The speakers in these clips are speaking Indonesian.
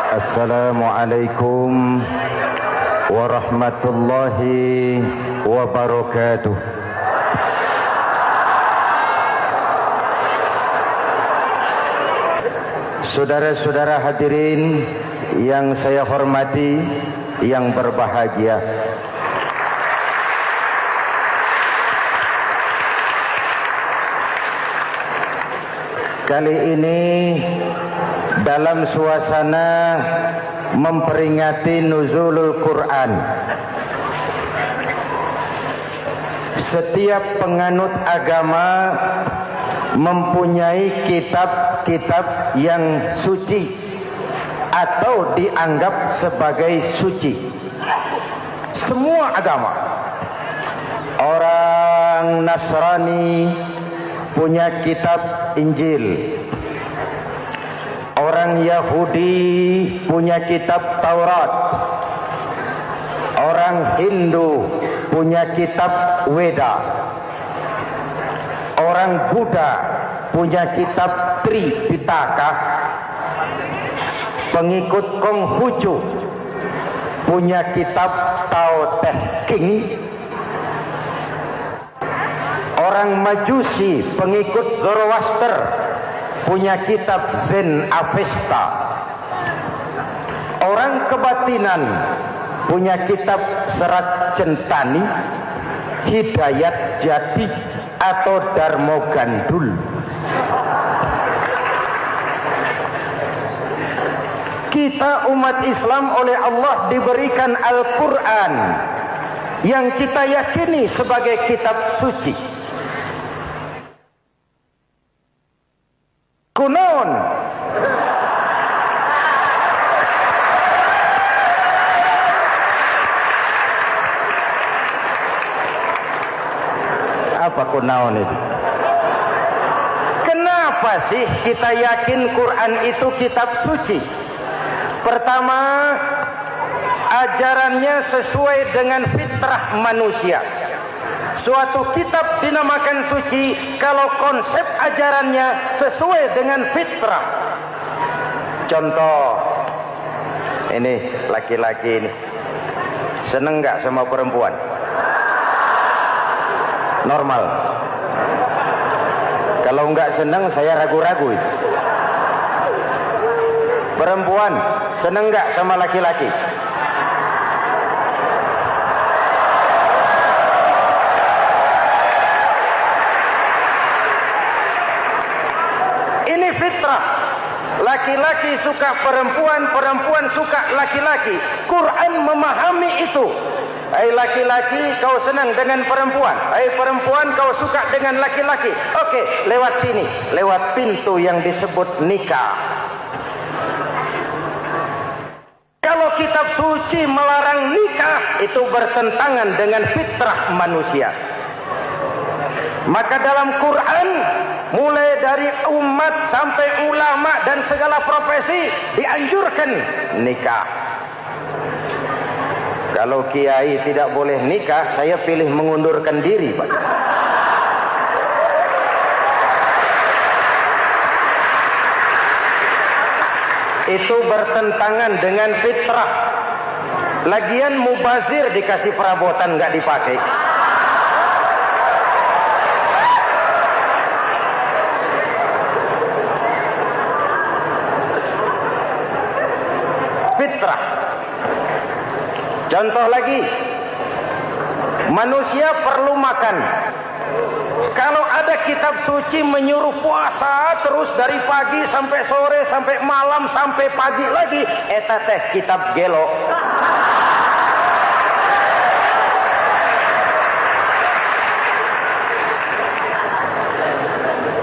Assalamualaikum warahmatullahi wabarakatuh. Saudara-saudara hadirin yang saya hormati, yang berbahagia, kali ini dalam suasana memperingati nuzulul Quran, setiap penganut agama mempunyai kitab-kitab yang suci atau dianggap sebagai suci. Semua agama. Orang Nasrani punya kitab Injil, orang Yahudi punya kitab Taurat, orang Hindu punya kitab Weda, orang Buddha punya kitab Tripitaka, pengikut Konghucu punya kitab Tao Te Ching, orang Majusi pengikut Zoroaster punya kitab Zen Avesta, orang kebatinan punya kitab Serat Centani, Hidayat Jati atau Darmo Gandul. Kita umat Islam oleh Allah diberikan Al-Quran yang kita yakini sebagai kitab suci. Kunon. Apa kunaon itu? Kenapa sih kita yakin Quran itu kitab suci? Pertama, ajarannya sesuai dengan fitrah manusia. Suatu kitab dinamakan suci kalau konsep ajarannya sesuai dengan fitrah. Contoh, ini laki-laki ini seneng nggak sama perempuan? Normal. Kalau nggak seneng saya ragu-ragu. Perempuan seneng nggak sama laki-laki? Ini fitrah. Laki-laki suka perempuan, perempuan suka laki-laki. Quran memahami itu. Hai laki-laki, kau senang dengan perempuan. Hai perempuan, kau suka dengan laki-laki. Oke, lewat sini, lewat pintu yang disebut nikah. Kalau kitab suci melarang nikah, itu bertentangan dengan fitrah manusia. Maka dalam Quran, mulai dari umat sampai ulama dan segala profesi dianjurkan nikah. Kalau kiai tidak boleh nikah, saya pilih mengundurkan diri, Pak. Itu bertentangan dengan fitrah. Lagian mubazir dikasih perabotan nggak dipakai. Fitrah. Contoh lagi, manusia perlu makan. Kalau ada kitab suci menyuruh puasa terus dari pagi sampai sore sampai malam sampai pagi lagi, eta teh kitab gelo.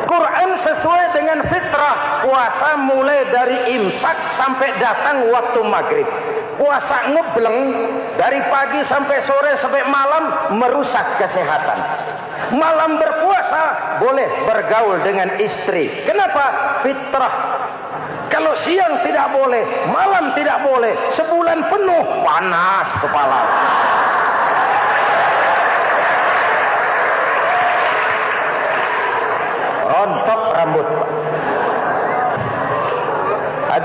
Quran sesuai dengan fitrah, puasa mulai dari imsak sampai datang waktu maghrib. Puasa ngebleng dari pagi sampai sore sampai malam merusak kesehatan. Malam berpuasa boleh bergaul dengan istri. Kenapa? Fitrah. Kalau siang tidak boleh, malam tidak boleh, sebulan penuh panas kepala. Rontok rambut.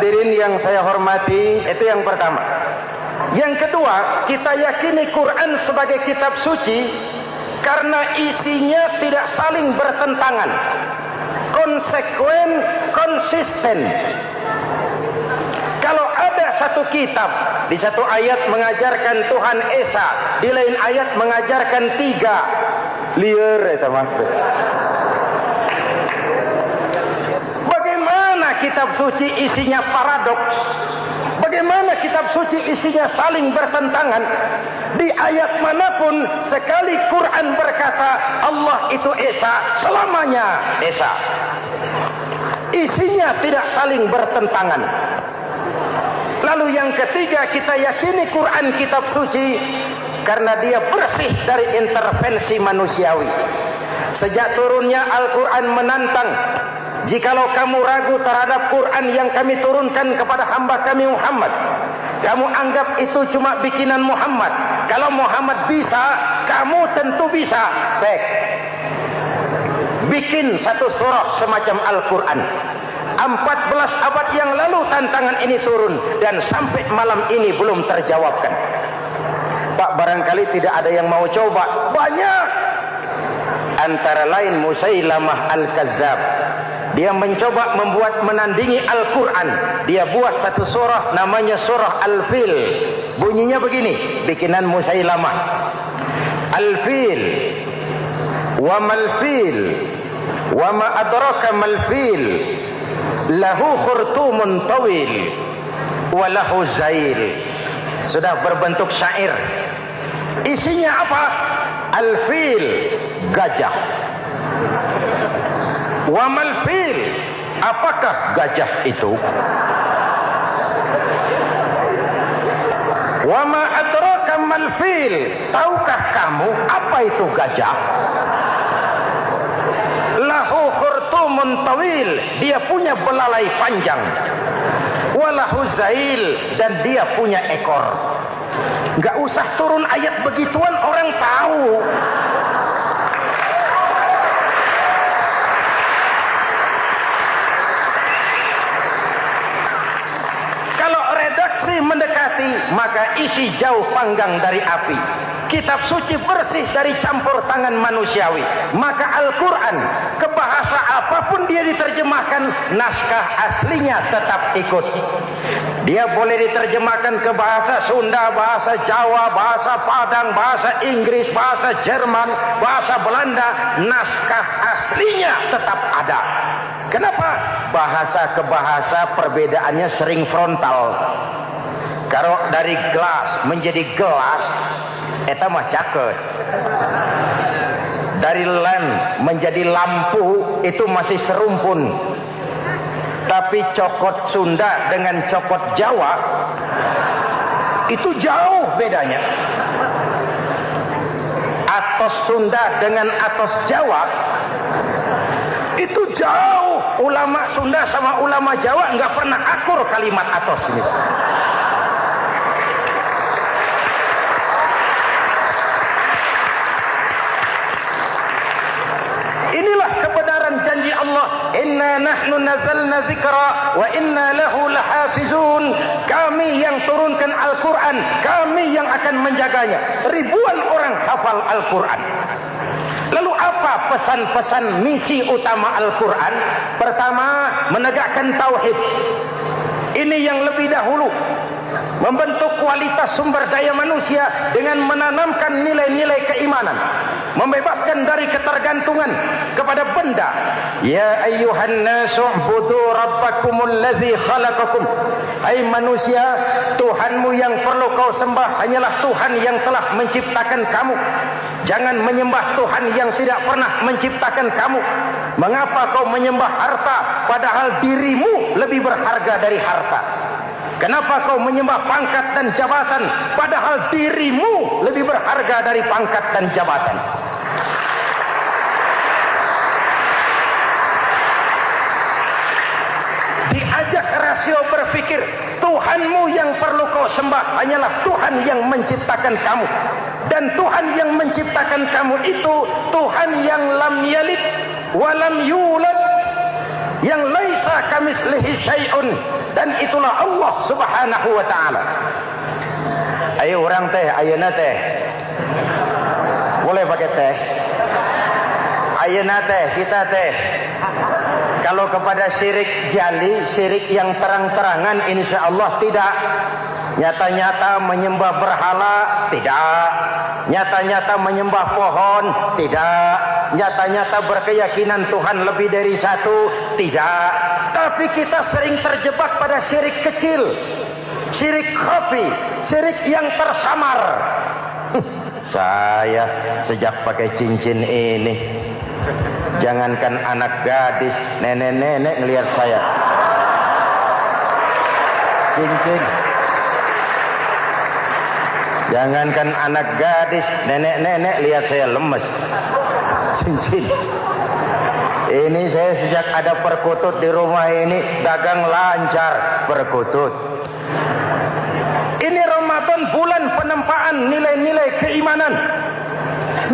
Hadirin yang saya hormati, itu yang pertama. Yang kedua, kita yakini Quran sebagai kitab suci karena isinya tidak saling bertentangan, konsekuen, konsisten. Kalau ada satu kitab, di satu ayat mengajarkan Tuhan Esa, di lain ayat mengajarkan tiga, liar itu mah. Bagaimana kitab suci isinya paradoks? Bagaimana kitab suci isinya saling bertentangan? Di ayat manapun sekali Quran berkata Allah itu Esa, selamanya Esa. Isinya tidak saling bertentangan. Lalu yang ketiga, kita yakini Quran kitab suci karena dia bersih dari intervensi manusiawi. Sejak turunnya Al-Quran menantang, jikalau kamu ragu terhadap Quran yang kami turunkan kepada hamba kami Muhammad, kamu anggap itu cuma bikinan Muhammad. Kalau Muhammad bisa, kamu tentu bisa. Baik, bikin satu surah semacam Al-Quran. 14 abad yang lalu tantangan ini turun dan sampai malam ini belum terjawabkan. Pak, barangkali tidak ada yang mau coba. Banyak. Antara lain Musailamah Al-Kazzab. Dia mencoba membuat menandingi Al-Quran. Dia buat satu surah namanya surah Al-Fil. Bunyinya begini, bikinan Musailamah. Al-Fil, wa mal-fil, wa ma adraka mal-fil, lahu khurtumun tawil, wa lahu zail. Sudah berbentuk syair. Isinya apa? Al-Fil, gajah. Wa mal-fil, apakah gajah itu? Wa ma adraka mal-fil, tahukah kamu apa itu gajah? Lahu khurtumun tawil, dia punya belalai panjang. Wa lahu zail, dan dia punya ekor. Enggak usah turun ayat begituan, orang tahu. Mendekati, maka isi jauh panggang dari api. Kitab suci bersih dari campur tangan manusiawi. Maka Al-Quran, ke bahasa apapun dia diterjemahkan, naskah aslinya tetap ikut. Dia boleh diterjemahkan ke bahasa Sunda, bahasa Jawa, bahasa Padang, bahasa Inggris, bahasa Jerman, bahasa Belanda, naskah aslinya tetap ada. Kenapa? Bahasa ke bahasa perbedaannya sering frontal. Kalau dari gelas menjadi gelas, eta mah caket. Dari lamp menjadi lampu, itu masih serumpun. Tapi cokot Sunda dengan cokot Jawa, itu jauh bedanya. Atos Sunda dengan atos Jawa, itu jauh. Ulama Sunda sama ulama Jawa nggak pernah akur kalimat atos ini. Inilah kebenaran janji Allah, inna nahnu nazzalna dzikra wa inna lahu lahafizun. Kami yang turunkan Al-Quran, kami yang akan menjaganya. Ribuan orang hafal Al-Quran. Lalu apa pesan-pesan misi utama Al-Quran? Pertama, menegakkan tauhid. Ini yang lebih dahulu. Membentuk kualitas sumber daya manusia dengan menanamkan nilai-nilai keimanan, membebaskan dari ketergantungan kepada benda. Ya ayyuhan nasu ubudu rabbakumul ladzi khalaqakum. Hai manusia, Tuhanmu yang perlu kau sembah hanyalah Tuhan yang telah menciptakan kamu. Jangan menyembah Tuhan yang tidak pernah menciptakan kamu. Mengapa kau menyembah harta padahal dirimu lebih berharga dari harta? Kenapa kau menyembah pangkat dan jabatan padahal dirimu lebih berharga dari pangkat dan jabatan? Diajak rasio berpikir, Tuhanmu yang perlu kau sembah hanyalah Tuhan yang menciptakan kamu. Dan Tuhan yang menciptakan kamu itu Tuhan yang lam yalid wa lam yulad, yang laisa kamislihi syai'un, dan itulah Allah Subhanahu wa taala. Ayo orang teh, ayeuna teh. Boleh pakai teh? Ayeuna teh, kita teh. Kalau kepada syirik jali, syirik yang terang-terangan, insya Allah tidak. Nyata-nyata menyembah berhala, tidak. Nyata-nyata menyembah pohon, tidak. Nyata-nyata berkeyakinan Tuhan lebih dari satu, tidak. Tapi kita sering terjebak pada syirik kecil, syirik khafi, syirik yang tersamar. Saya sejak pakai cincin ini, jangankan anak gadis, nenek-nenek ngelihat saya cincin. Jangankan anak gadis, nenek-nenek lihat saya lemes cincin. Ini saya sejak ada perkutut di rumah ini dagang lancar perkutut. Ini Ramadan bulan penempaan nilai-nilai keimanan.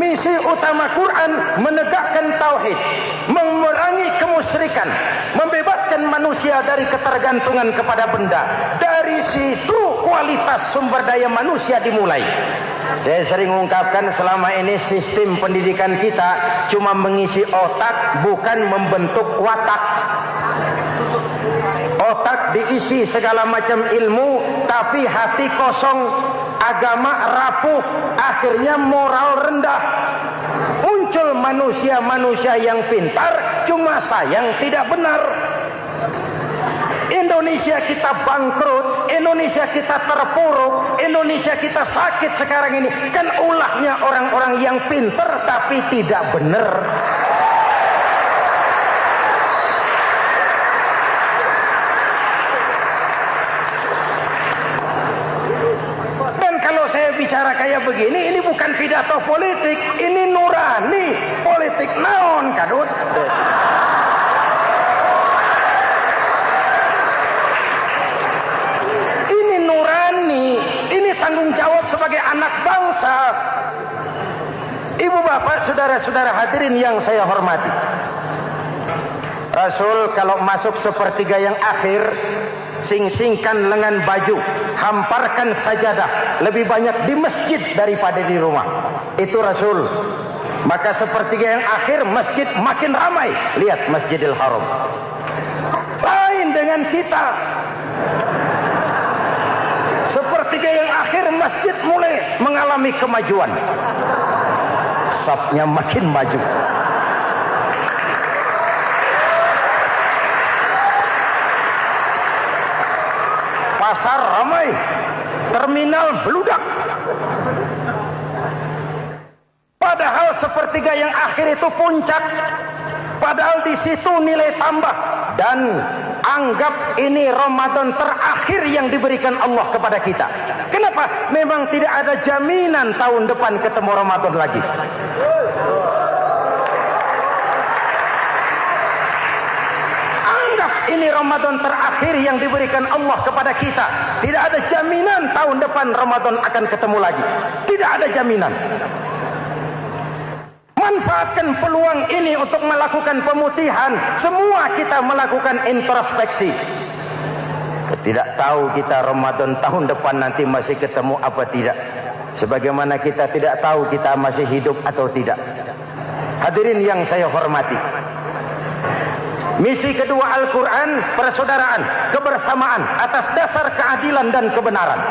Misi utama Quran menegakkan tauhid, memerangi kemusyrikan, membebaskan manusia dari ketergantungan kepada benda. Dari situ kualitas sumber daya manusia dimulai. Saya sering ungkapkan selama ini sistem pendidikan kita cuma mengisi otak, bukan membentuk watak. Otak diisi segala macam ilmu, tapi hati kosong, agama rapuh, akhirnya moral rendah. Muncul manusia-manusia yang pintar, cuma sayang tidak benar. Indonesia kita bangkrut, Indonesia kita terpuruk, Indonesia kita sakit sekarang ini, kan ulahnya orang-orang yang pintar tapi tidak benar. Saya bicara kayak begini, ini bukan pidato politik, ini nurani politik naon kadut. Ini nurani, ini tanggung jawab sebagai anak bangsa. Ibu bapak, saudara-saudara hadirin yang saya hormati, Rasul kalau masuk sepertiga yang akhir, sing-singkan lengan baju, hamparkan sajadah, lebih banyak di masjid daripada di rumah. Itu Rasul. Maka sepertiga yang akhir masjid makin ramai. Lihat Masjidil Haram. Lain dengan kita. Sepertiga yang akhir masjid mulai mengalami kemajuan. Safnya makin maju. Pasar ramai, terminal beludak. Padahal sepertiga yang akhir itu puncak. Padahal di situ nilai tambah. Dan anggap ini Ramadan terakhir yang diberikan Allah kepada kita. Kenapa? Memang tidak ada jaminan tahun depan ketemu Ramadan lagi. Ini Ramadan terakhir yang diberikan Allah kepada kita. Tidak ada jaminan tahun depan Ramadan akan ketemu lagi. Tidak ada jaminan. Manfaatkan peluang ini untuk melakukan pemutihan. Semua kita melakukan introspeksi. Tidak tahu kita Ramadan tahun depan nanti masih ketemu apa tidak. Sebagaimana kita tidak tahu kita masih hidup atau tidak. Hadirin yang saya hormati, misi kedua Al-Quran, persaudaraan, kebersamaan atas dasar keadilan dan kebenaran.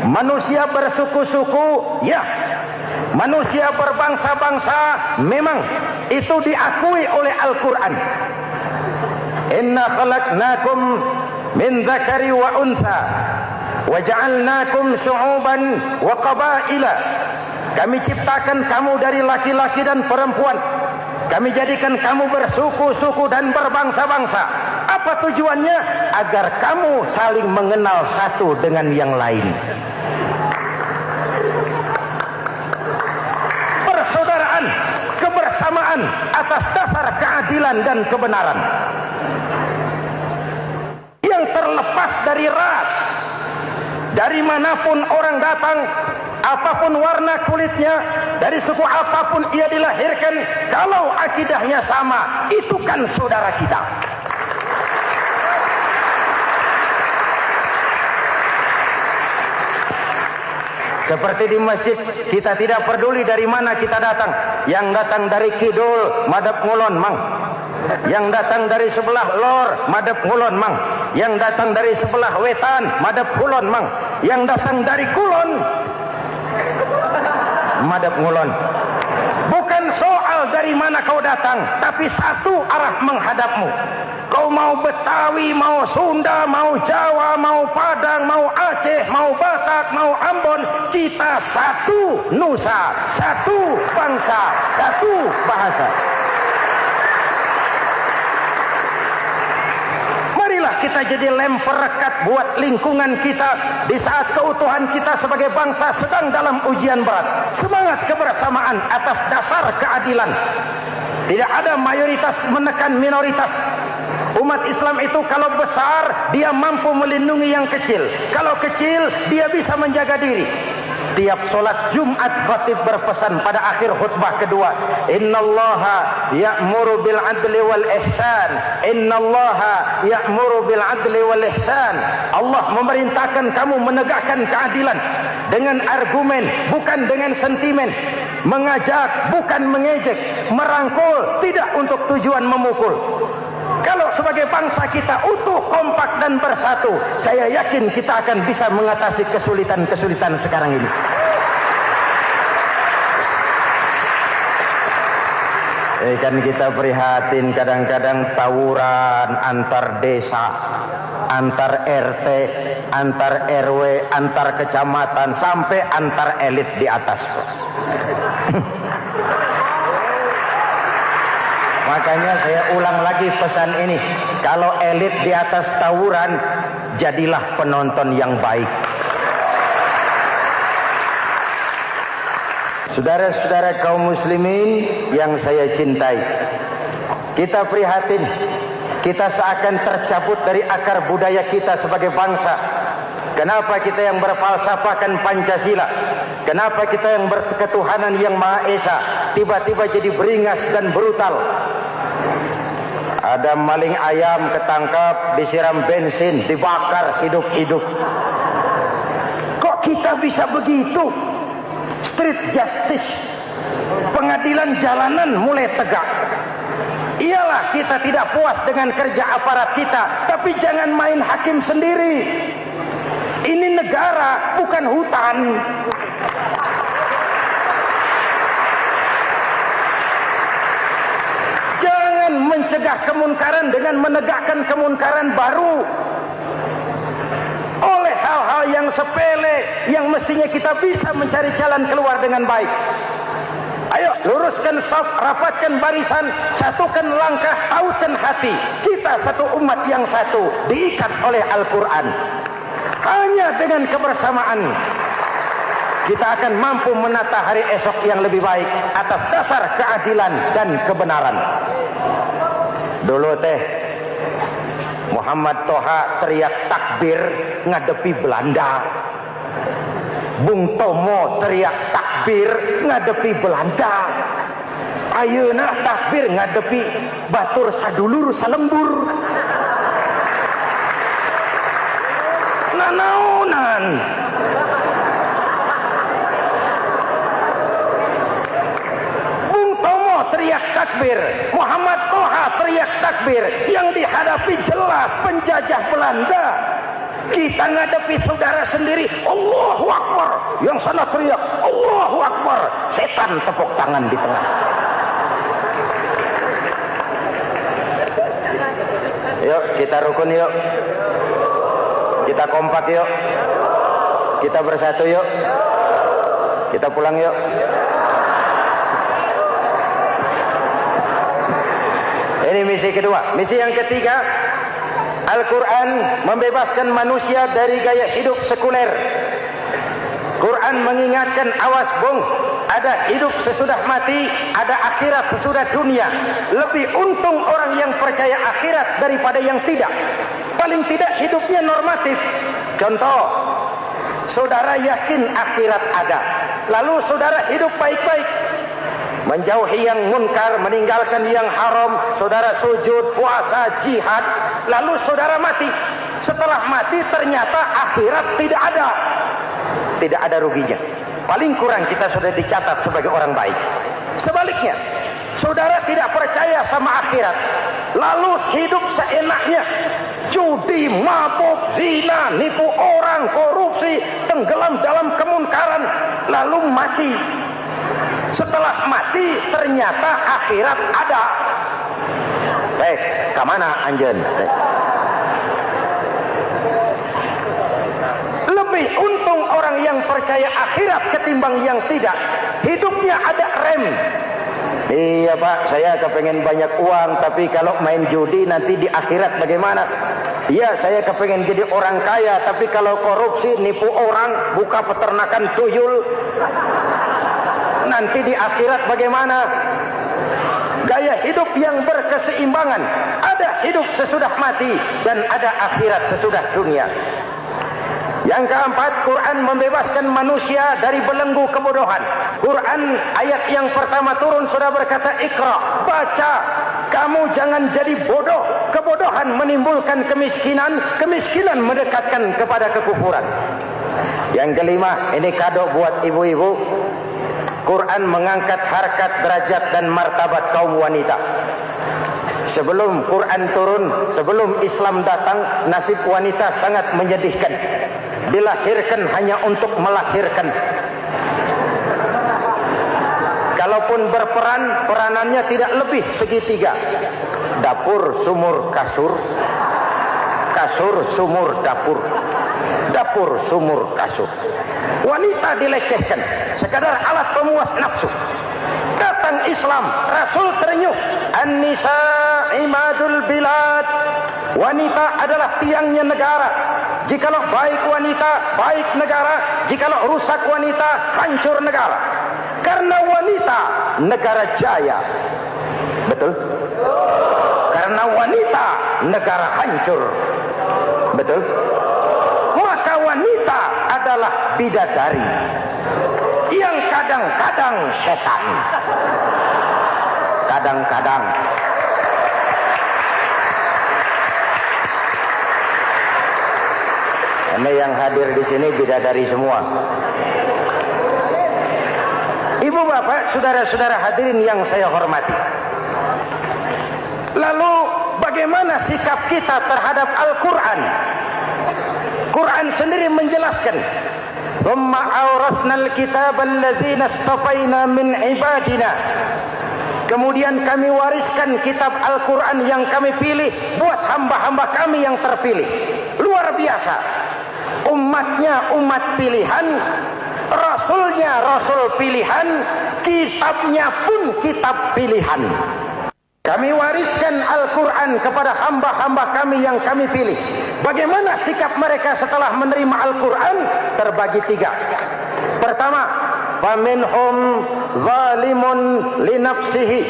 Manusia bersuku-suku, ya. Manusia berbangsa-bangsa, memang itu diakui oleh Al-Quran. Inna khalaqnakum min dzakari wa untha wa ja'alnakum syu'uban wa qabaila. Kami ciptakan kamu dari laki-laki dan perempuan. Kami jadikan kamu bersuku-suku dan berbangsa-bangsa. Apa tujuannya? Agar kamu saling mengenal satu dengan yang lain. Persaudaraan, kebersamaan atas dasar keadilan dan kebenaran. Yang terlepas dari ras. Dari manapun orang datang, apapun warna kulitnya, dari suku apapun ia dilahirkan, kalau akidahnya sama, itu kan saudara kita. Seperti di masjid, kita tidak peduli dari mana kita datang. Yang datang dari kidul, madhab ngulon mang. Yang datang dari sebelah lor, madhab ngulon mang. Yang datang dari sebelah wetan, madhab kulon mang. Yang datang dari kulon, madhab ngulon. Bukan soal dari mana kau datang, tapi satu arah menghadapmu. Kau mau Betawi, mau Sunda, mau Jawa, mau Padang, mau Aceh, mau Batak, mau Ambon, kita satu nusa, satu bangsa, satu bahasa. Marilah kita jadi lem perekat buat lingkungan kita di saat keutuhan kita sebagai bangsa sedang dalam ujian berat. Semangat kebersamaan atas dasar keadilan. Tidak ada mayoritas menekan minoritas. Umat Islam itu kalau besar, dia mampu melindungi yang kecil. Kalau kecil, dia bisa menjaga diri. Tiap solat Jumat khatib berpesan pada akhir khutbah kedua, innallaha ya'muru bil adli wal ihsan. Innallaha ya'muru bil adli wal ihsan. Allah memerintahkan kamu menegakkan keadilan dengan argumen, bukan dengan sentimen. Mengajak, bukan mengejek. Merangkul, tidak untuk tujuan memukul. Kalau sebagai bangsa kita utuh, kompak dan bersatu, saya yakin kita akan bisa mengatasi kesulitan-kesulitan sekarang ini. Kan kita prihatin kadang-kadang tawuran antar desa, antar RT, antar RW, antar kecamatan, sampai antar elit di atas. Makanya saya ulang lagi pesan ini. Kalau elit di atas tawuran, jadilah penonton yang baik. Saudara-saudara kaum muslimin yang saya cintai, kita prihatin, kita seakan tercabut dari akar budaya kita sebagai bangsa. Kenapa kita yang berfalsafahkan Pancasila, kenapa kita yang berketuhanan yang Maha Esa tiba-tiba jadi beringas dan brutal? Ada maling ayam ketangkap, disiram bensin, dibakar hidup-hidup. Kok kita bisa begitu? Street justice, pengadilan jalanan mulai tegak. Iyalah kita tidak puas dengan kerja aparat kita, tapi jangan main hakim sendiri. Ini negara, bukan hutan. Jangan mencegah kemunkaran dengan menegakkan kemunkaran baru. Oleh hal-hal yang sepele, yang mestinya kita bisa mencari jalan keluar dengan baik. Ayo luruskan saf, rapatkan barisan, satukan langkah, tautkan hati. Kita satu umat yang satu, diikat oleh Al-Quran. Hanya dengan kebersamaan kita akan mampu menata hari esok yang lebih baik atas dasar keadilan dan kebenaran. Dulu Muhammad Toha teriak takbir ngadepi Belanda. Bung Tomo teriak takbir ngadepi Belanda. Ayeuna takbir ngadepi batur sadulur salembur. Nanaunan. Bung Tomo teriak takbir, Muhammad Toha teriak takbir. Yang dihadapi jelas penjajah Belanda. Kita ngadepi saudara sendiri, Allahu Akbar. Yang sana teriak Allahu Akbar. Setan tepuk tangan di tengah. Yuk kita rukun yuk. Kita kompak yuk. Kita bersatu yuk. Kita pulang yuk. Ini misi kedua. Misi yang ketiga, Al-Quran membebaskan manusia dari gaya hidup sekuler. Quran mengingatkan, awas bung, ada hidup sesudah mati, ada akhirat sesudah dunia. Lebih untung orang yang percaya akhirat daripada yang tidak. Paling tidak hidupnya normatif. Contoh, saudara yakin akhirat ada, lalu saudara hidup baik-baik, menjauhi yang munkar, meninggalkan yang haram, saudara sujud, puasa, jihad, lalu saudara mati. Setelah mati ternyata akhirat tidak ada. tidak ada ruginya. Paling kurang kita sudah dicatat sebagai orang baik. Sebaliknya, saudara tidak percaya sama akhirat, lalu hidup seenaknya, judi, mabuk, zina, nipu orang, korupsi, tenggelam dalam kemunkaran, lalu mati. Setelah mati ternyata akhirat ada. Kemana anjen? Lebih untung orang yang percaya akhirat ketimbang yang tidak. Hidupnya ada rem. Iya Pak, saya kepengen banyak uang, tapi kalau main judi nanti di akhirat bagaimana? Iya, saya kepengen jadi orang kaya, tapi kalau korupsi, nipu orang, buka peternakan tuyul, nanti di akhirat bagaimana? Gaya hidup yang berkeseimbangan. Ada hidup sesudah mati dan ada akhirat sesudah dunia. Yang keempat, Quran membebaskan manusia dari belenggu kebodohan. Quran ayat yang pertama turun sudah berkata, Iqra, baca, kamu jangan jadi bodoh. Kebodohan menimbulkan kemiskinan, kemiskinan mendekatkan kepada kekufuran. Yang kelima, ini kado buat ibu-ibu, Quran mengangkat harkat, derajat dan martabat kaum wanita. Sebelum Quran turun, sebelum Islam datang, nasib wanita sangat menyedihkan. Dilahirkan hanya untuk melahirkan. Kalaupun berperan, peranannya tidak lebih segitiga. Dapur, sumur, kasur. Kasur, sumur, dapur. Dapur, sumur, kasur. Wanita dilecehkan, sekadar alat pemuas nafsu. Datang Islam, Rasul terenyuh, An-nisa imadul bilad. Wanita adalah tiangnya negara. Jikalau baik wanita, baik negara. Jikalau rusak wanita, hancur negara. Karena wanita, negara jaya. Betul? Karena wanita, negara hancur. Betul? Maka wanita adalah bidadari yang kadang-kadang setan. Kadang-kadang. Karena yang hadir di sini bidadari semua. Ibu bapak, saudara-saudara hadirin yang saya hormati. Lalu bagaimana sikap kita terhadap Al-Quran? Quran sendiri menjelaskan, "Tsumma awrasnal kitaba allazina istafaina min ibadina." Kemudian kami wariskan kitab Al-Quran yang kami pilih buat hamba-hamba kami yang terpilih. Luar biasa. Umatnya umat pilihan, Rasulnya Rasul pilihan, kitabnya pun kitab pilihan. Kami wariskan Al-Quran kepada hamba-hamba kami yang kami pilih. Bagaimana sikap mereka setelah menerima Al-Quran? Terbagi tiga. Pertama, faminhum zalimun linafsihi.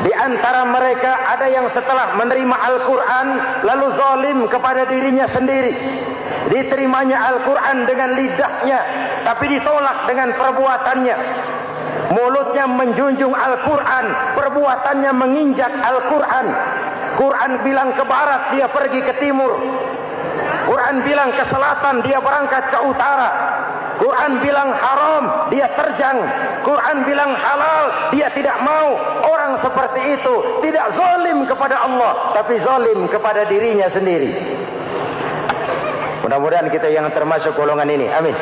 Di antara mereka ada yang setelah menerima Al-Quran lalu zalim kepada dirinya sendiri. Diterimanya Al-Quran dengan lidahnya, tapi ditolak dengan perbuatannya. Mulutnya menjunjung Al-Quran, perbuatannya menginjak Al-Quran. Quran bilang ke barat, dia pergi ke timur. Quran bilang ke selatan, dia berangkat ke utara. Quran bilang haram, dia terjang. Quran bilang halal, dia tidak mau. Orang seperti itu tidak zalim kepada Allah, tapi zalim kepada dirinya sendiri. Mudah-mudahan kita yang termasuk golongan ini. Amin.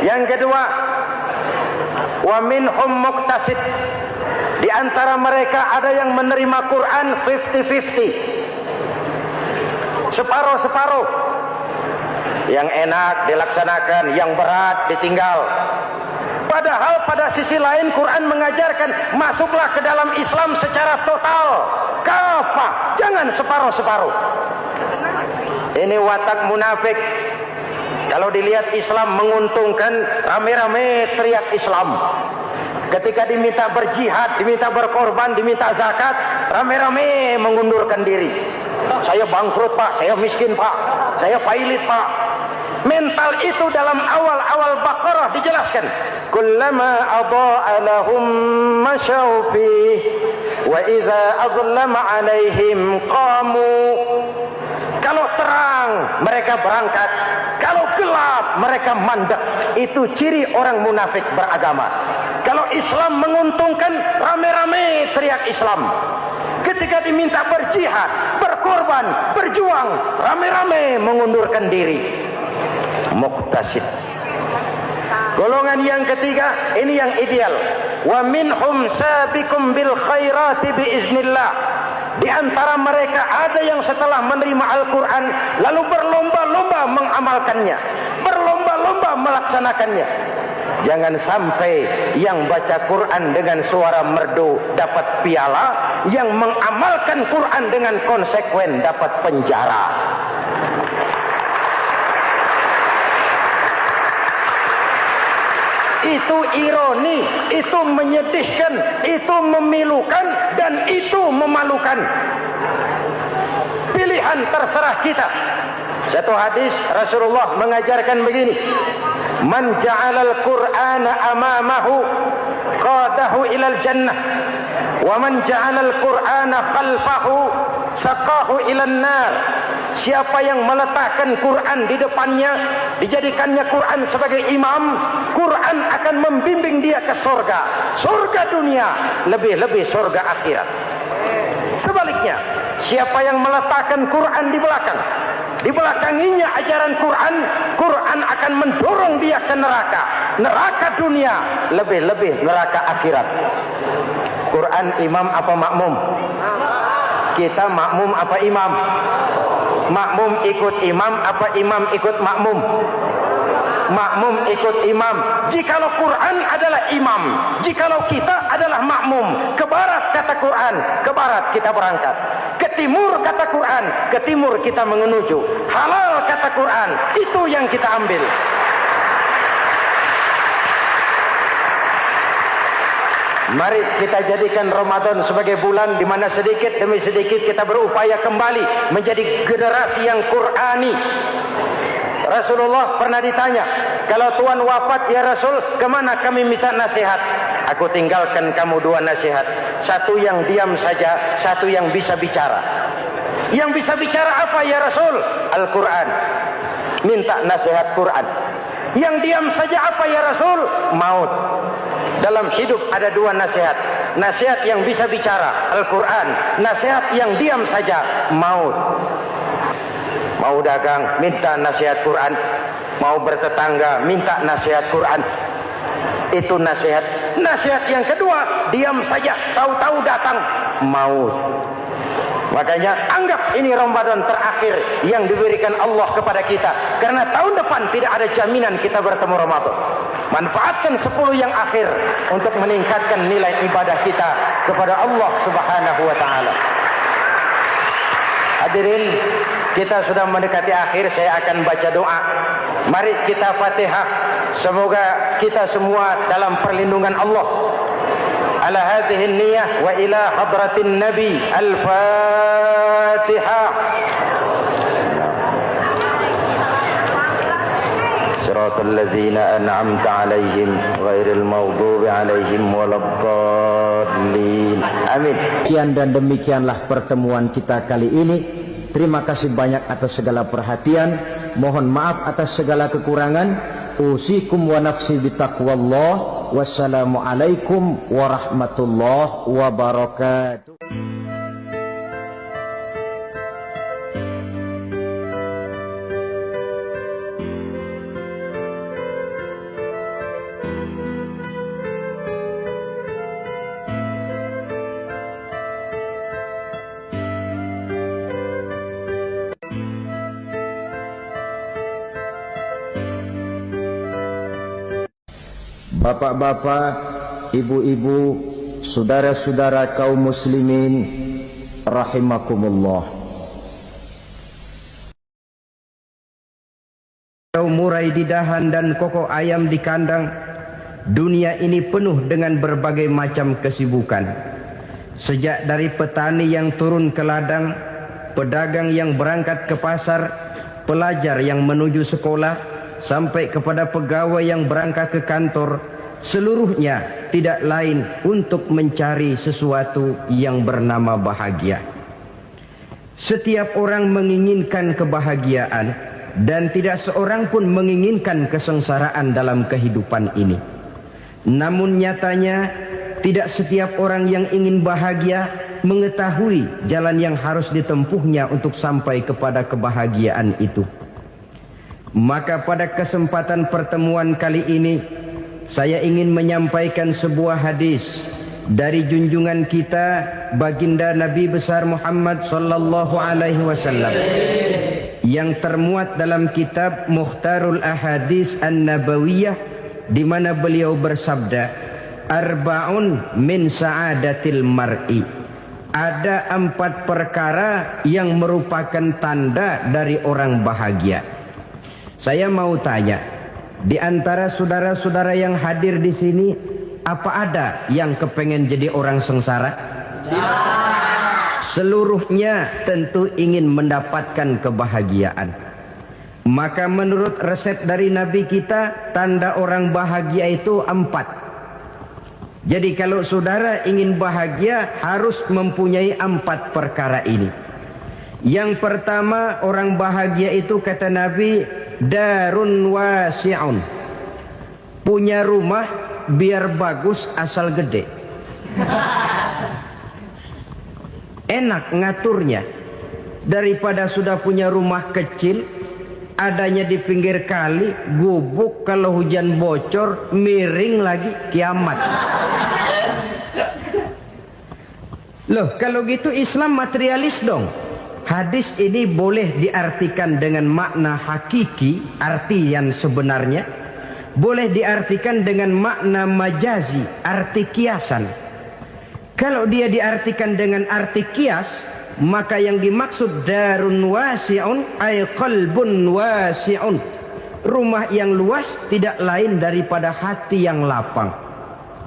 Yang kedua, wa minhum muqtasid. Di antara mereka ada yang menerima Quran 50-50. Separuh-separuh. Yang enak dilaksanakan, yang berat ditinggal. Padahal pada sisi lain Quran mengajarkan masuklah ke dalam Islam secara total. Kafah, jangan separuh-separuh. Ini watak munafik. Kalau dilihat Islam menguntungkan, rame-rame teriak Islam. Ketika diminta berjihad, diminta berkorban, diminta zakat, rame-rame mengundurkan diri. Saya bangkrut Pak, saya miskin Pak, saya pailit Pak. Mental itu dalam awal-awal Baqarah dijelaskan. Kullama adha'a lahum masyaw fi wa idza adlama 'alaihim qamu. Kalau terang mereka berangkat, kalau gelap, mereka mandek. Itu ciri orang munafik beragama. Kalau Islam menguntungkan, rame-rame teriak Islam. Ketika diminta berjihad, berkorban, berjuang, rame-rame mengundurkan diri. Muqtasid. Golongan yang ketiga, ini yang ideal. Wa minhum sabiqum bil khairati biiznillah. Di antara mereka ada yang setelah menerima Al-Quran lalu berlomba-lomba mengamalkannya, berlomba-lomba melaksanakannya. Jangan sampai yang baca Quran dengan suara merdu dapat piala, yang mengamalkan Quran dengan konsekuen dapat penjara. Itu ironi, itu menyedihkan, itu memilukan, dan itu memalukan. Pilihan terserah kita. Satu hadis Rasulullah mengajarkan begini: man ja'alal Qur'ana amamahu qadahu ilal jannah, wa man ja'alal Qur'ana khalfahu saqahu ilan nar. Siapa yang meletakkan Quran di depannya, dijadikannya Quran sebagai imam, Quran akan membimbing dia ke surga, surga dunia, lebih-lebih surga akhirat. Sebaliknya, siapa yang meletakkan Quran di belakang, dibelakanginya ajaran Quran, Quran akan mendorong dia ke neraka, neraka dunia, lebih-lebih neraka akhirat. Quran imam apa makmum? Kita makmum apa imam? Makmum ikut imam apa imam ikut makmum? Makmum ikut imam. Jikalau Quran adalah imam, jikalau kita adalah makmum. Ke barat kata Quran, ke barat kita berangkat. Ke timur kata Quran, ke timur kita menuju. Halal kata Quran, itu yang kita ambil. Mari kita jadikan Ramadan sebagai bulan di mana sedikit demi sedikit kita berupaya kembali menjadi generasi yang Qurani. Rasulullah pernah ditanya, kalau Tuhan wafat ya Rasul, kemana kami minta nasihat? Aku tinggalkan kamu dua nasihat. Satu yang diam saja, satu yang bisa bicara. Yang bisa bicara apa ya Rasul? Al-Quran. Minta nasihat Quran. Yang diam saja apa ya Rasul? Maut. Dalam hidup ada dua nasihat. Nasihat yang bisa bicara, Al-Quran. Nasihat yang diam saja, maut. Mau dagang, minta nasihat Quran. Mau bertetangga, minta nasihat Quran. Itu nasihat. Nasihat yang kedua, diam saja, tahu-tahu datang maut. Makanya anggap ini Ramadan terakhir yang diberikan Allah kepada kita, karena tahun depan tidak ada jaminan kita bertemu Ramadan. Manfaatkan 10 yang akhir untuk meningkatkan nilai ibadah kita kepada Allah Subhanahu wa taala. Hadirin, kita sudah mendekati akhir, saya akan baca doa. Mari kita Fatihah. Semoga kita semua dalam perlindungan Allah. Ala hadhihi niyyah wa ila hadratin nabi. Al-Fatihah. Siratal ladzina an'amta 'alaihim ghairil maghdubi 'alaihim waladdallin. Amin. Sekian dan demikianlah pertemuan kita kali ini. Terima kasih banyak atas segala perhatian. Mohon maaf atas segala kekurangan. Usikum wa nafsi bitaqwallah. Wassalamualaikum warahmatullahi wabarakatuh. Bapak-bapak, ibu-ibu, saudara-saudara kaum muslimin rahimakumullah. Murai di dahan dan koko ayam di kandang. Dunia ini penuh dengan berbagai macam kesibukan. Sejak dari petani yang turun ke ladang, pedagang yang berangkat ke pasar, pelajar yang menuju sekolah, sampai kepada pegawai yang berangkat ke kantor, seluruhnya tidak lain untuk mencari sesuatu yang bernama bahagia. Setiap orang menginginkan kebahagiaan, dan tidak seorang pun menginginkan kesengsaraan dalam kehidupan ini. Namun nyatanya tidak setiap orang yang ingin bahagia mengetahui jalan yang harus ditempuhnya untuk sampai kepada kebahagiaan itu. Maka pada kesempatan pertemuan kali ini saya ingin menyampaikan sebuah hadis dari junjungan kita baginda Nabi besar Muhammad sallallahu alaihi wasallam yang termuat dalam kitab Mukhtarul Ahadits An-Nabawiyah, di mana beliau bersabda, arba'un min sa'adatil mar'i. Ada 4 perkara yang merupakan tanda dari orang bahagia. Saya mau tanya, di antara saudara-saudara yang hadir di sini, apa ada yang kepengen jadi orang sengsara? Seluruhnya tentu ingin mendapatkan kebahagiaan. Maka menurut resep dari Nabi kita, tanda orang bahagia itu 4. Jadi kalau saudara ingin bahagia harus mempunyai 4 perkara ini. Yang pertama, orang bahagia itu kata Nabi, darun wasi'un. Punya rumah biar bagus asal gede. Enak ngaturnya daripada sudah punya rumah kecil adanya di pinggir kali, gubuk, kalau hujan bocor miring lagi, kiamat. Loh, kalau gitu Islam materialis dong. Hadis ini boleh diartikan dengan makna hakiki, arti yang sebenarnya, boleh diartikan dengan makna majazi, arti kiasan. Kalau dia diartikan dengan arti kias, maka yang dimaksud darun wasi'un ay qalbun wasi'un. Rumah yang luas tidak lain daripada hati yang lapang.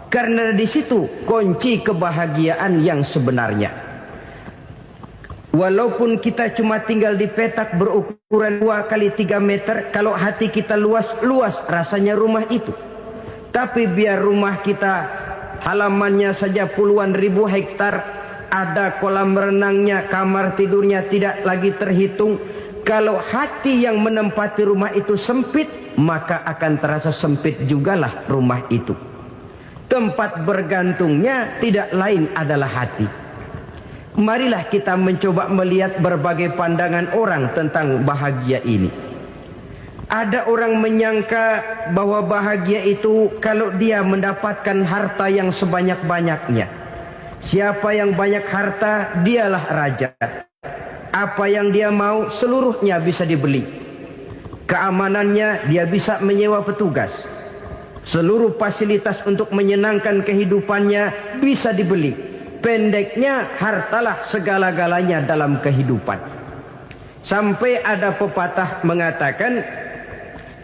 Karena di situ kunci kebahagiaan yang sebenarnya. Walaupun kita cuma tinggal di petak berukuran 2 kali 3 meter, kalau hati kita luas-luas rasanya rumah itu. Tapi biar rumah kita halamannya saja puluhan ribu hektar, ada kolam renangnya, kamar tidurnya tidak lagi terhitung. Kalau hati yang menempati rumah itu sempit, maka akan terasa sempit jugalah rumah itu. Tempat bergantungnya tidak lain adalah hati. Marilah kita mencoba melihat berbagai pandangan orang tentang bahagia ini. Ada orang menyangka bahwa bahagia itu kalau dia mendapatkan harta yang sebanyak-banyaknya. Siapa yang banyak harta, dialah raja. Apa yang dia mau, seluruhnya bisa dibeli. Keamanannya, dia bisa menyewa petugas. Seluruh fasilitas untuk menyenangkan kehidupannya bisa dibeli. Pendeknya, hartalah segala-galanya dalam kehidupan. Sampai ada pepatah mengatakan,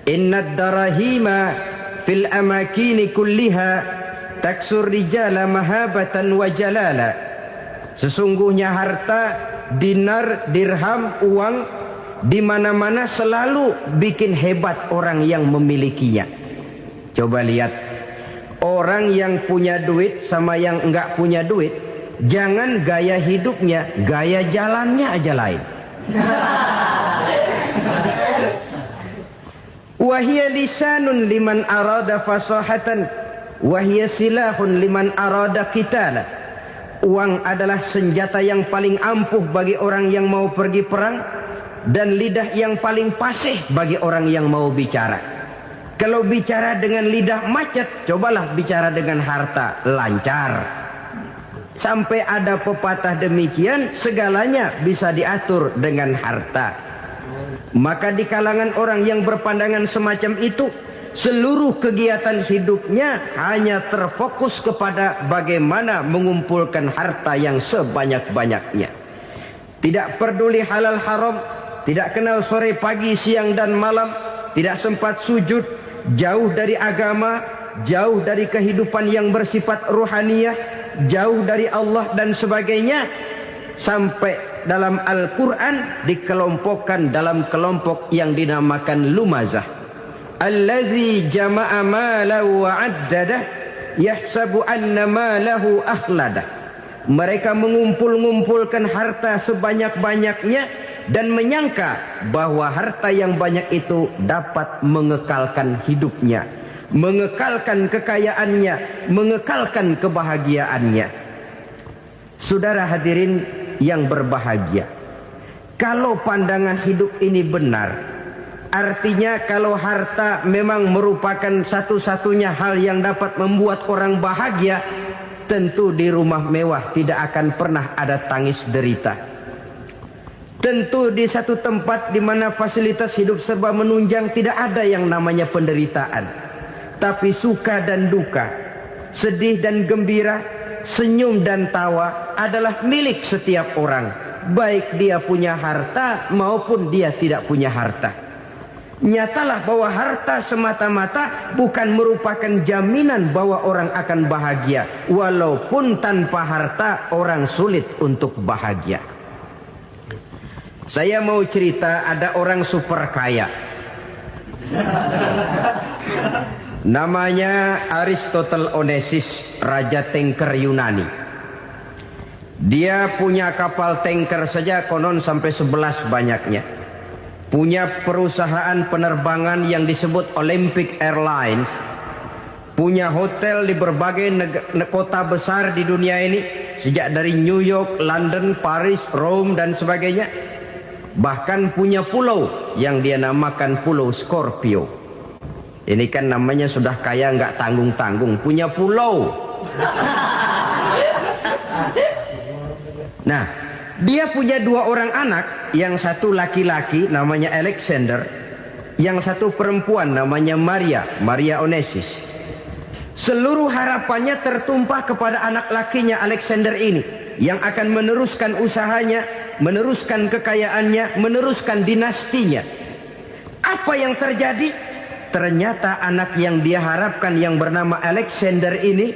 innad darahima fil amakini kulliha taksur rijala mahabatan wa jalala. Sesungguhnya harta, dinar, dirham, uang di mana-mana selalu bikin hebat orang yang memilikinya. Coba lihat, orang yang punya duit sama yang enggak punya duit, jangan gaya hidupnya, gaya jalannya aja lain. Wahia lisanun liman arada fasahatan, wahia silahun liman arada qitala. Uang adalah senjata yang paling ampuh bagi orang yang mau pergi perang, dan lidah yang paling fasih bagi orang yang mau bicara. Kalau bicara dengan lidah macet, cobalah bicara dengan harta, lancar. Sampai ada pepatah demikian, segalanya bisa diatur dengan harta. Maka di kalangan orang yang berpandangan semacam itu, seluruh kegiatan hidupnya hanya terfokus kepada bagaimana mengumpulkan harta yang sebanyak-banyaknya. Tidak peduli halal haram, tidak kenal sore pagi siang dan malam, tidak sempat sujud, jauh dari agama, jauh dari kehidupan yang bersifat ruhaniyah, jauh dari Allah dan sebagainya. Sampai dalam Al-Quran dikelompokkan dalam kelompok yang dinamakan lumazah. Allazi jama'a malahu wa addadah yahsabu anna malahu akhladah. Mereka mengumpul-ngumpulkan harta sebanyak-banyaknya, dan menyangka bahwa harta yang banyak itu dapat mengekalkan hidupnya, mengekalkan kekayaannya, mengekalkan kebahagiaannya. Saudara hadirin yang berbahagia, kalau pandangan hidup ini benar, artinya kalau harta memang merupakan satu-satunya hal yang dapat membuat orang bahagia, tentu di rumah mewah tidak akan pernah ada tangis derita. Tentu di satu tempat di mana fasilitas hidup serba menunjang tidak ada yang namanya penderitaan. Tapi suka dan duka, sedih dan gembira, senyum dan tawa adalah milik setiap orang, baik dia punya harta maupun dia tidak punya harta. Nyatalah bahwa harta semata-mata bukan merupakan jaminan bahwa orang akan bahagia, walaupun tanpa harta orang sulit untuk bahagia. Saya mau cerita, ada orang super kaya, namanya Aristotle Onesimus, raja tanker Yunani. Dia punya kapal tanker saja konon sampai 11 banyaknya. Punya perusahaan penerbangan yang disebut Olympic Airlines. Punya hotel di berbagai kota besar di dunia ini, sejak dari New York, London, Paris, Rome dan sebagainya. Bahkan punya pulau yang dia namakan Pulau Scorpio. Ini kan namanya sudah kaya nggak tanggung-tanggung, punya pulau. Nah, dia punya 2 orang anak, yang satu laki-laki namanya Alexander, yang satu perempuan namanya Maria Onesimus. Seluruh harapannya tertumpah kepada anak lakinya Alexander ini, yang akan meneruskan usahanya, meneruskan kekayaannya, meneruskan dinastinya. Apa yang terjadi? Ternyata anak yang dia harapkan yang bernama Alexander ini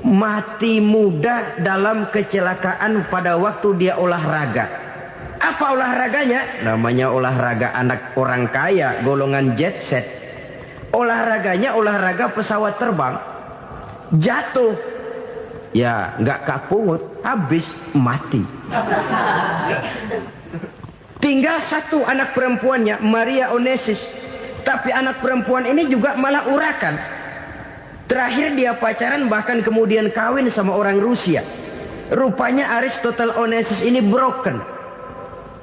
mati muda dalam kecelakaan pada waktu dia olahraga. Apa olahraganya? Namanya olahraga anak orang kaya, golongan jet set. Olahraganya olahraga pesawat terbang. Jatuh, ya nggak kapungut, habis mati. Tinggal satu anak perempuannya, Maria Onesimus. Tapi anak perempuan ini juga malah urakan. Terakhir dia pacaran, bahkan kemudian kawin sama orang Rusia. Rupanya Aristotle Onesimus ini broken.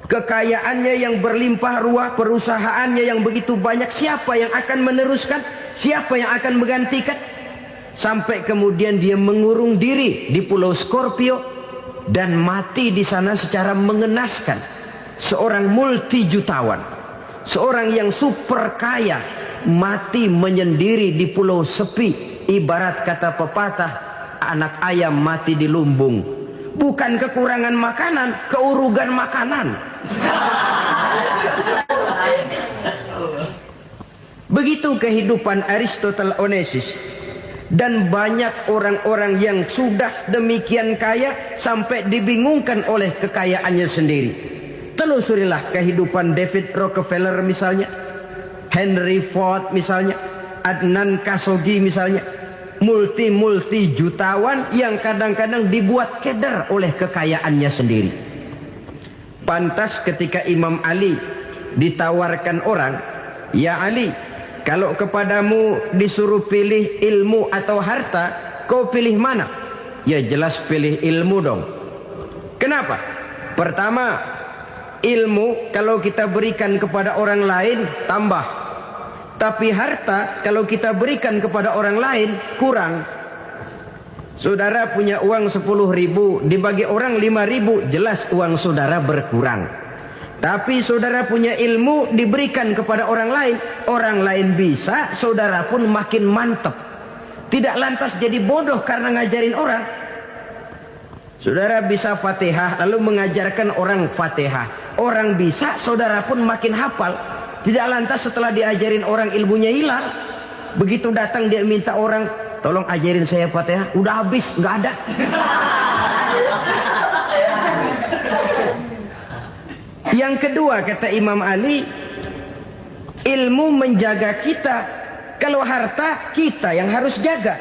Kekayaannya yang berlimpah ruah, perusahaannya yang begitu banyak, siapa yang akan meneruskan? Siapa yang akan menggantikan? Sampai kemudian dia mengurung diri di Pulau Scorpio dan mati di sana secara mengenaskan. Seorang multi jutawan, seorang yang super kaya, mati menyendiri di pulau sepi. Ibarat kata pepatah, anak ayam mati di lumbung. Bukan kekurangan makanan, keurugan makanan. Begitu kehidupan Aristotle Onesimus. Dan banyak orang-orang yang sudah demikian kaya sampai dibingungkan oleh kekayaannya sendiri. Telusurilah kehidupan David Rockefeller misalnya, Henry Ford misalnya, Adnan Khashoggi misalnya. Multi jutawan yang kadang-kadang dibuat keder oleh kekayaannya sendiri. Pantas ketika Imam Ali ditawarkan orang, "Ya Ali, kalau kepadamu disuruh pilih ilmu atau harta, kau pilih mana?" Ya jelas pilih ilmu dong. Kenapa? Pertama, ilmu kalau kita berikan kepada orang lain tambah. Tapi harta kalau kita berikan kepada orang lain kurang. Saudara punya uang 10.000, dibagi orang 5.000, jelas uang saudara berkurang. Tapi saudara punya ilmu diberikan kepada orang lain bisa, saudara pun makin mantap. Tidak lantas jadi bodoh karena ngajarin orang. Saudara bisa Fatihah lalu mengajarkan orang Fatihah. Orang bisa, saudara pun makin hafal. Tidak lantas setelah diajarin orang ilmunya hilang. Begitu datang dia minta orang, "Tolong ajarin saya Fatihah." Udah habis, nggak ada. Yang kedua kata Imam Ali, ilmu menjaga kita. Kalau harta kita yang harus jaga.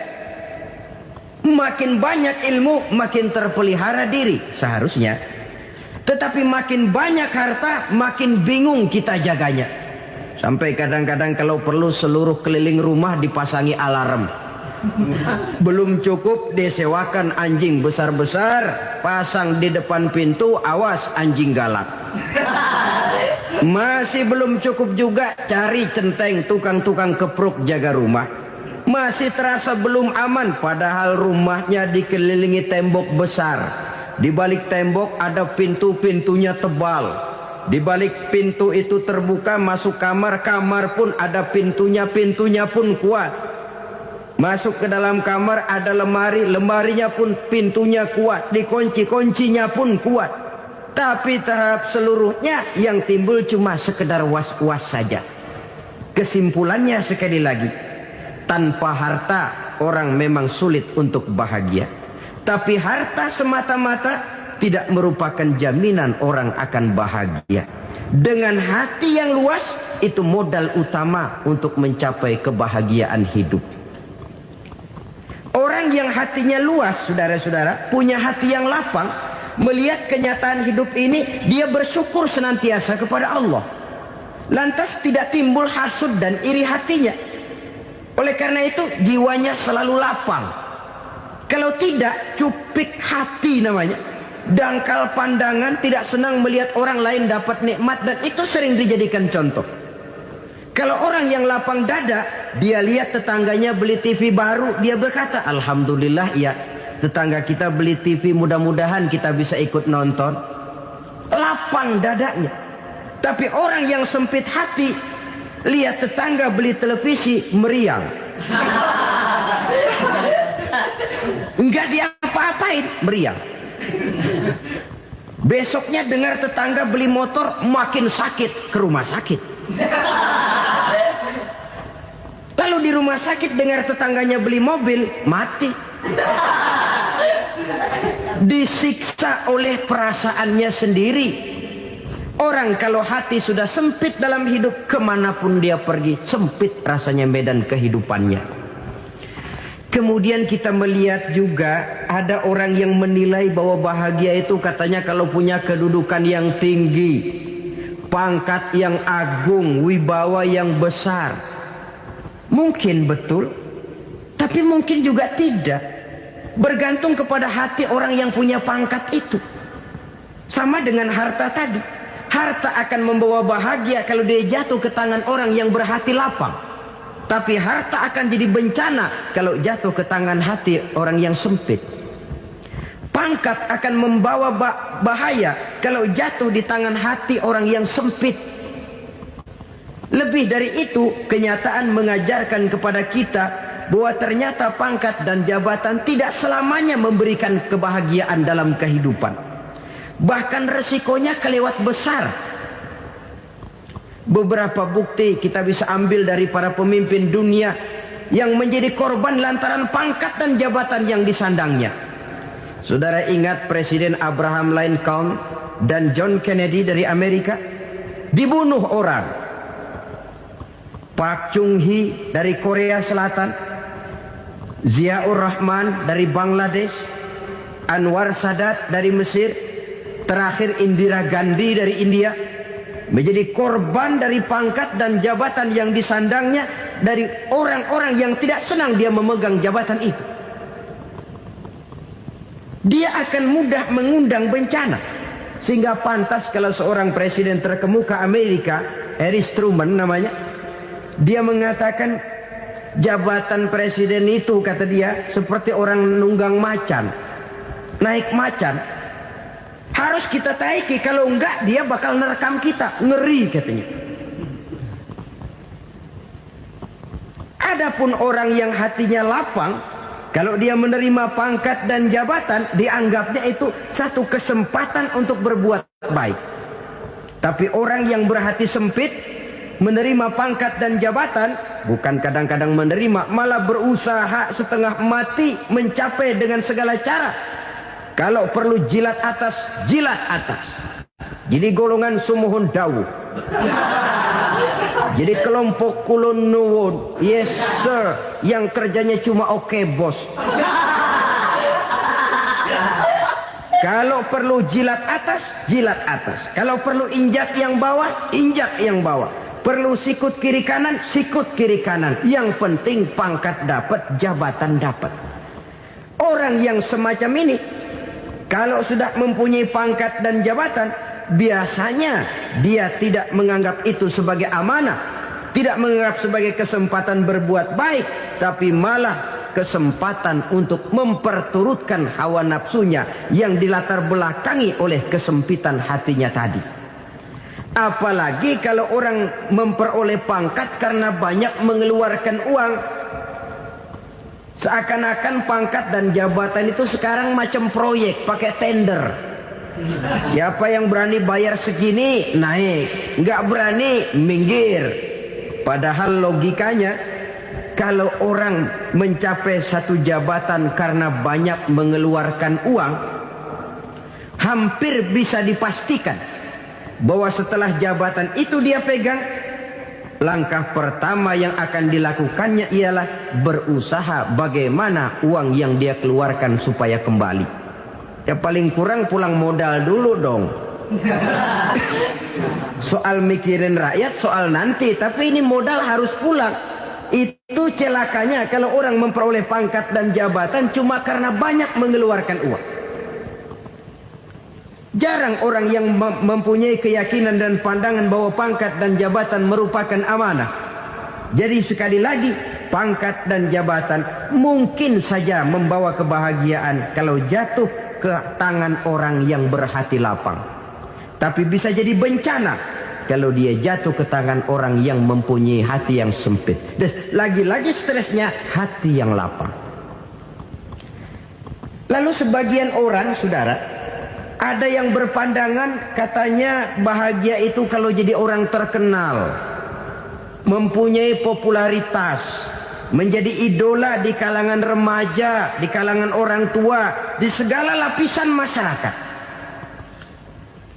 Makin banyak ilmu makin terpelihara diri seharusnya. Tetapi makin banyak harta, makin bingung kita jaganya. Sampai kadang-kadang kalau perlu seluruh keliling rumah dipasangi alarm. Belum cukup disewakan anjing besar-besar, pasang di depan pintu, awas anjing galak. Masih belum cukup juga, cari centeng tukang-tukang kepruk jaga rumah. Masih terasa belum aman, padahal rumahnya dikelilingi tembok besar. Di balik tembok ada pintu-pintunya tebal. Di balik pintu itu terbuka masuk kamar, kamar pun ada pintunya, pintunya pun kuat. Masuk ke dalam kamar ada lemari, lemarinya pun pintunya kuat, dikunci, kuncinya pun kuat. Tapi terhadap seluruhnya yang timbul cuma sekedar was-was saja. Kesimpulannya sekali lagi, tanpa harta orang memang sulit untuk bahagia. Tapi harta semata-mata tidak merupakan jaminan orang akan bahagia. Dengan hati yang luas, itu modal utama untuk mencapai kebahagiaan hidup. Orang yang hatinya luas, saudara-saudara, punya hati yang lapang, melihat kenyataan hidup ini, dia bersyukur senantiasa kepada Allah. Lantas tidak timbul hasud dan iri hatinya. Oleh karena itu, jiwanya selalu lapang. Kalau tidak, cupik hati namanya. Dangkal pandangan, tidak senang melihat orang lain dapat nikmat, dan itu sering dijadikan contoh. Kalau orang yang lapang dada, dia lihat tetangganya beli TV baru, dia berkata, alhamdulillah ya, tetangga kita beli TV, mudah-mudahan kita bisa ikut nonton. Lapang dadanya. Tapi orang yang sempit hati, lihat tetangga beli televisi, meriang. Enggak diapa-apain, meriang. Besoknya dengar tetangga beli motor, makin sakit, ke rumah sakit. Lalu di rumah sakit dengar tetangganya beli mobil, mati. Disiksa oleh perasaannya sendiri. Orang kalau hati sudah sempit dalam hidup, kemanapun dia pergi, sempit rasanya medan kehidupannya. Kemudian kita melihat juga ada orang yang menilai bahwa bahagia itu katanya kalau punya kedudukan yang tinggi, pangkat yang agung, wibawa yang besar. Mungkin betul, tapi mungkin juga tidak. Bergantung kepada hati orang yang punya pangkat itu. Sama dengan harta tadi. Harta akan membawa bahagia kalau dia jatuh ke tangan orang yang berhati lapang. Tapi harta akan jadi bencana kalau jatuh ke tangan hati orang yang sempit. Pangkat akan membawa bahaya kalau jatuh di tangan hati orang yang sempit. Lebih dari itu, kenyataan mengajarkan kepada kita bahwa ternyata pangkat dan jabatan tidak selamanya memberikan kebahagiaan dalam kehidupan. Bahkan resikonya kelewat besar. Beberapa bukti kita bisa ambil dari para pemimpin dunia yang menjadi korban lantaran pangkat dan jabatan yang disandangnya. Saudara ingat Presiden Abraham Lincoln dan John Kennedy dari Amerika? Dibunuh orang. Park Chung-hee dari Korea Selatan, Ziaur Rahman dari Bangladesh, Anwar Sadat dari Mesir, terakhir Indira Gandhi dari India, menjadi korban dari pangkat dan jabatan yang disandangnya dari orang-orang yang tidak senang dia memegang jabatan itu. Dia akan mudah mengundang bencana. Sehingga pantas kalau seorang presiden terkemuka Amerika, Harry Truman namanya, dia mengatakan jabatan presiden itu, kata dia, seperti orang nunggang macan. Naik macan harus kita taiki, kalau enggak dia bakal nerekam kita, ngeri katanya. Adapun orang yang hatinya lapang, kalau dia menerima pangkat dan jabatan, dianggapnya itu satu kesempatan untuk berbuat baik. Tapi orang yang berhati sempit, menerima pangkat dan jabatan, bukan kadang-kadang menerima, malah berusaha setengah mati mencapai dengan segala cara. Kalau perlu jilat atas, jilat atas. Jadi golongan sumuhun dawu. Jadi kelompok kulon nuwun. Yes sir. Yang kerjanya cuma oke bos. Kalau perlu jilat atas, jilat atas. Kalau perlu injak yang bawah, injak yang bawah. Perlu sikut kiri kanan, sikut kiri kanan. Yang penting pangkat dapat, jabatan dapat. Orang yang semacam ini, kalau sudah mempunyai pangkat dan jabatan, biasanya dia tidak menganggap itu sebagai amanah, tidak menganggap sebagai kesempatan berbuat baik, tapi malah kesempatan untuk memperturutkan hawa nafsunya yang dilatar belakangi oleh kesempitan hatinya tadi. Apalagi kalau orang memperoleh pangkat karena banyak mengeluarkan uang. Seakan-akan pangkat dan jabatan itu sekarang macam proyek, pakai tender. Siapa yang berani bayar segini, naik. Nggak berani, minggir. Padahal logikanya, kalau orang mencapai satu jabatan karena banyak mengeluarkan uang, hampir bisa dipastikan bahwa setelah jabatan itu dia pegang, langkah pertama yang akan dilakukannya ialah berusaha bagaimana uang yang dia keluarkan supaya kembali. Ya paling kurang pulang modal dulu dong. Soal mikirin rakyat soal nanti, tapi ini modal harus pulang. Itu celakanya kalau orang memperoleh pangkat dan jabatan cuma karena banyak mengeluarkan uang. Jarang orang yang mempunyai keyakinan dan pandangan bahwa pangkat dan jabatan merupakan amanah. Jadi sekali lagi, pangkat dan jabatan mungkin saja membawa kebahagiaan kalau jatuh ke tangan orang yang berhati lapang. Tapi bisa jadi bencana kalau dia jatuh ke tangan orang yang mempunyai hati yang sempit. Dan lagi-lagi stresnya hati yang lapang. Lalu sebagian orang, saudara, ada yang berpandangan katanya bahagia itu kalau jadi orang terkenal, mempunyai popularitas, menjadi idola di kalangan remaja, di kalangan orang tua, di segala lapisan masyarakat.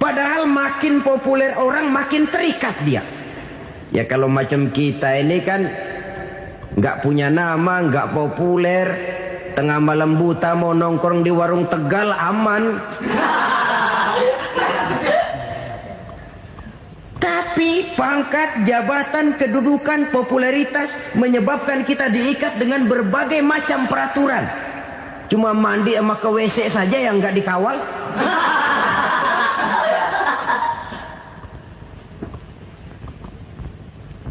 Padahal makin populer orang makin terikat dia. Ya kalau macam kita ini kan nggak punya nama, nggak populer, tengah malam buta mau nongkrong di warung Tegal aman. Tapi pangkat, jabatan, kedudukan, popularitas menyebabkan kita diikat dengan berbagai macam peraturan. Cuma mandi sama ke WC saja yang nggak dikawal.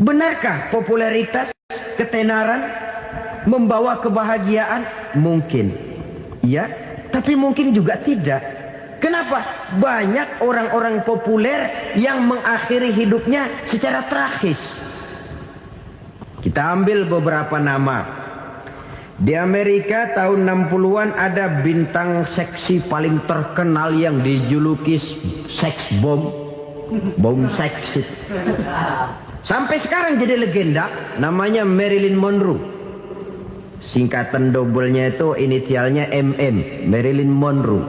Benarkah popularitas, ketenaran membawa kebahagiaan? Mungkin. Ya, tapi mungkin juga tidak. Kenapa? Banyak orang-orang populer yang mengakhiri hidupnya secara tragis. Kita ambil beberapa nama. Di Amerika tahun 60-an ada bintang seksi paling terkenal yang dijuluki seks bom. Bom seks. Sampai sekarang jadi legenda, namanya Marilyn Monroe. Singkatan doublenya itu inisialnya MM, Marilyn Monroe.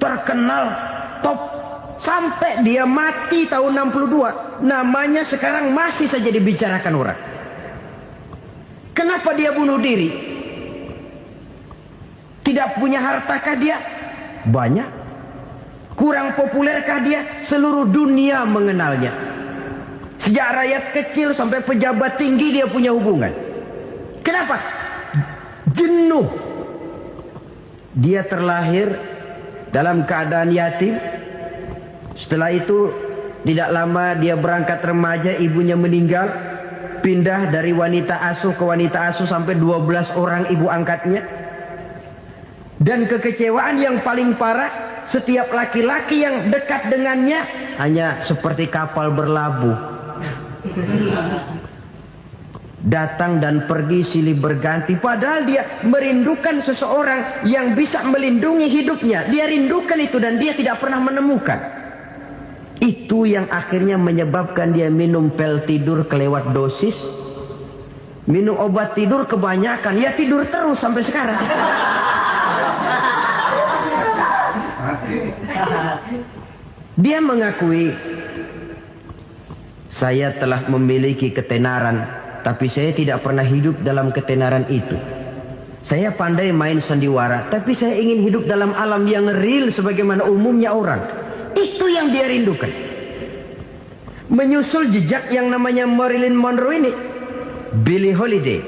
Terkenal top sampai dia mati tahun 62. Namanya sekarang masih saja dibicarakan orang. Kenapa dia bunuh diri? Tidak punya hartakah dia? Banyak. Kurang populerkah dia? Seluruh dunia mengenalnya. Sejak rakyat kecil sampai pejabat tinggi dia punya hubungan. Kenapa? Jenuh. Dia terlahir dalam keadaan yatim. Setelah itu tidak lama dia berangkat remaja, ibunya meninggal. Pindah dari wanita asuh ke wanita asuh sampai 12 orang ibu angkatnya. Dan kekecewaan yang paling parah, setiap laki-laki yang dekat dengannya hanya seperti kapal berlabuh. Datang dan pergi silih berganti. Padahal dia merindukan seseorang yang bisa melindungi hidupnya. Dia rindukan itu dan dia tidak pernah menemukan. Itu yang akhirnya menyebabkan dia minum pil tidur kelewat dosis, minum obat tidur kebanyakan. Ya tidur terus sampai sekarang. Dia mengakui, saya telah memiliki ketenaran, tapi saya tidak pernah hidup dalam ketenaran itu. Saya pandai main sandiwara, tapi saya ingin hidup dalam alam yang real sebagaimana umumnya orang. Itu yang dia rindukan. Menyusul jejak yang namanya Marilyn Monroe ini, Billie Holiday,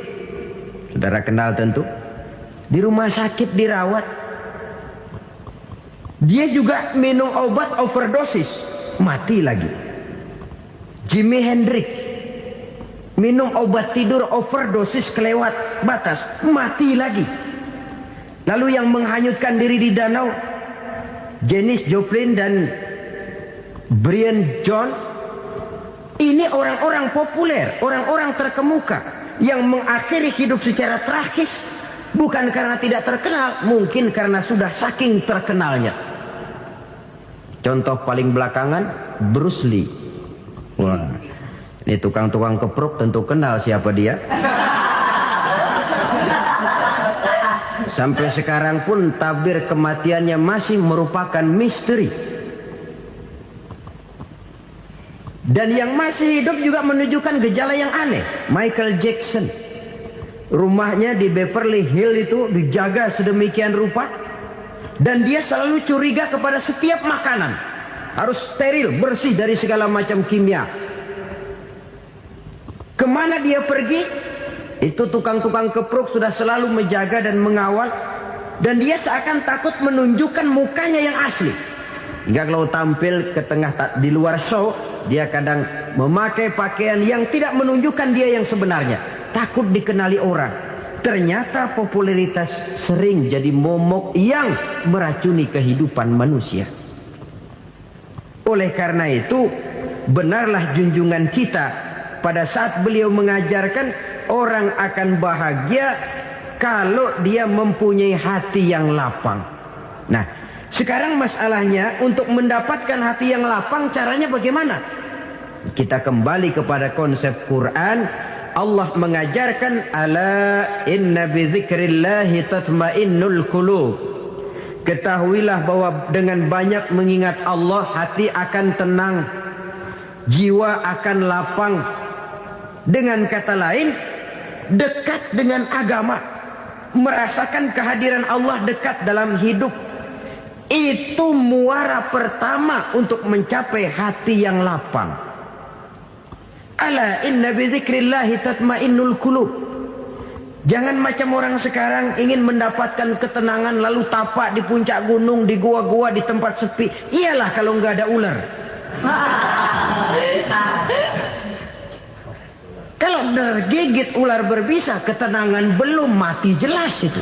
saudara kenal tentu, di rumah sakit dirawat. Dia juga minum obat overdosis, mati lagi. Jimi Hendrix minum obat tidur overdosis kelewat batas, mati lagi. Lalu yang menghanyutkan diri di danau, Janis Joplin dan Brian Jones. Ini orang-orang populer, orang-orang terkemuka yang mengakhiri hidup secara tragis, bukan karena tidak terkenal, mungkin karena sudah saking terkenalnya. Contoh paling belakangan, Bruce Lee. Wah, ini tukang-tukang kepruk tentu kenal siapa dia. Sampai sekarang pun tabir kematiannya masih merupakan misteri. Dan yang masih hidup juga menunjukkan gejala yang aneh. Michael Jackson, rumahnya di Beverly Hills itu dijaga sedemikian rupa, dan dia selalu curiga kepada setiap makanan. Harus steril, bersih dari segala macam kimia. Kemana dia pergi, itu tukang-tukang kepruk sudah selalu menjaga dan mengawal. Dan dia seakan takut menunjukkan mukanya yang asli. Hingga kalau tampil ke tengah di luar show, dia kadang memakai pakaian yang tidak menunjukkan dia yang sebenarnya. Takut dikenali orang. Ternyata popularitas sering jadi momok yang meracuni kehidupan manusia. Oleh karena itu, benarlah junjungan kita pada saat beliau mengajarkan orang akan bahagia kalau dia mempunyai hati yang lapang. Nah, sekarang masalahnya untuk mendapatkan hati yang lapang, caranya bagaimana? Kita kembali kepada konsep Quran. Allah mengajarkan, ala inna bidzikrillahi tatmainnul qulub. Ketahuilah bahwa dengan banyak mengingat Allah, hati akan tenang, jiwa akan lapang. Dengan kata lain, dekat dengan agama, merasakan kehadiran Allah dekat dalam hidup. Itu muara pertama untuk mencapai hati yang lapang. Ala inna bizikrillahi tatmainnul qulub. Jangan macam orang sekarang ingin mendapatkan ketenangan lalu tapak di puncak gunung, di gua-gua, di tempat sepi. Iyalah kalau nggak ada ular. Kalau tergigit ular berbisa, ketenangan belum, mati jelas itu.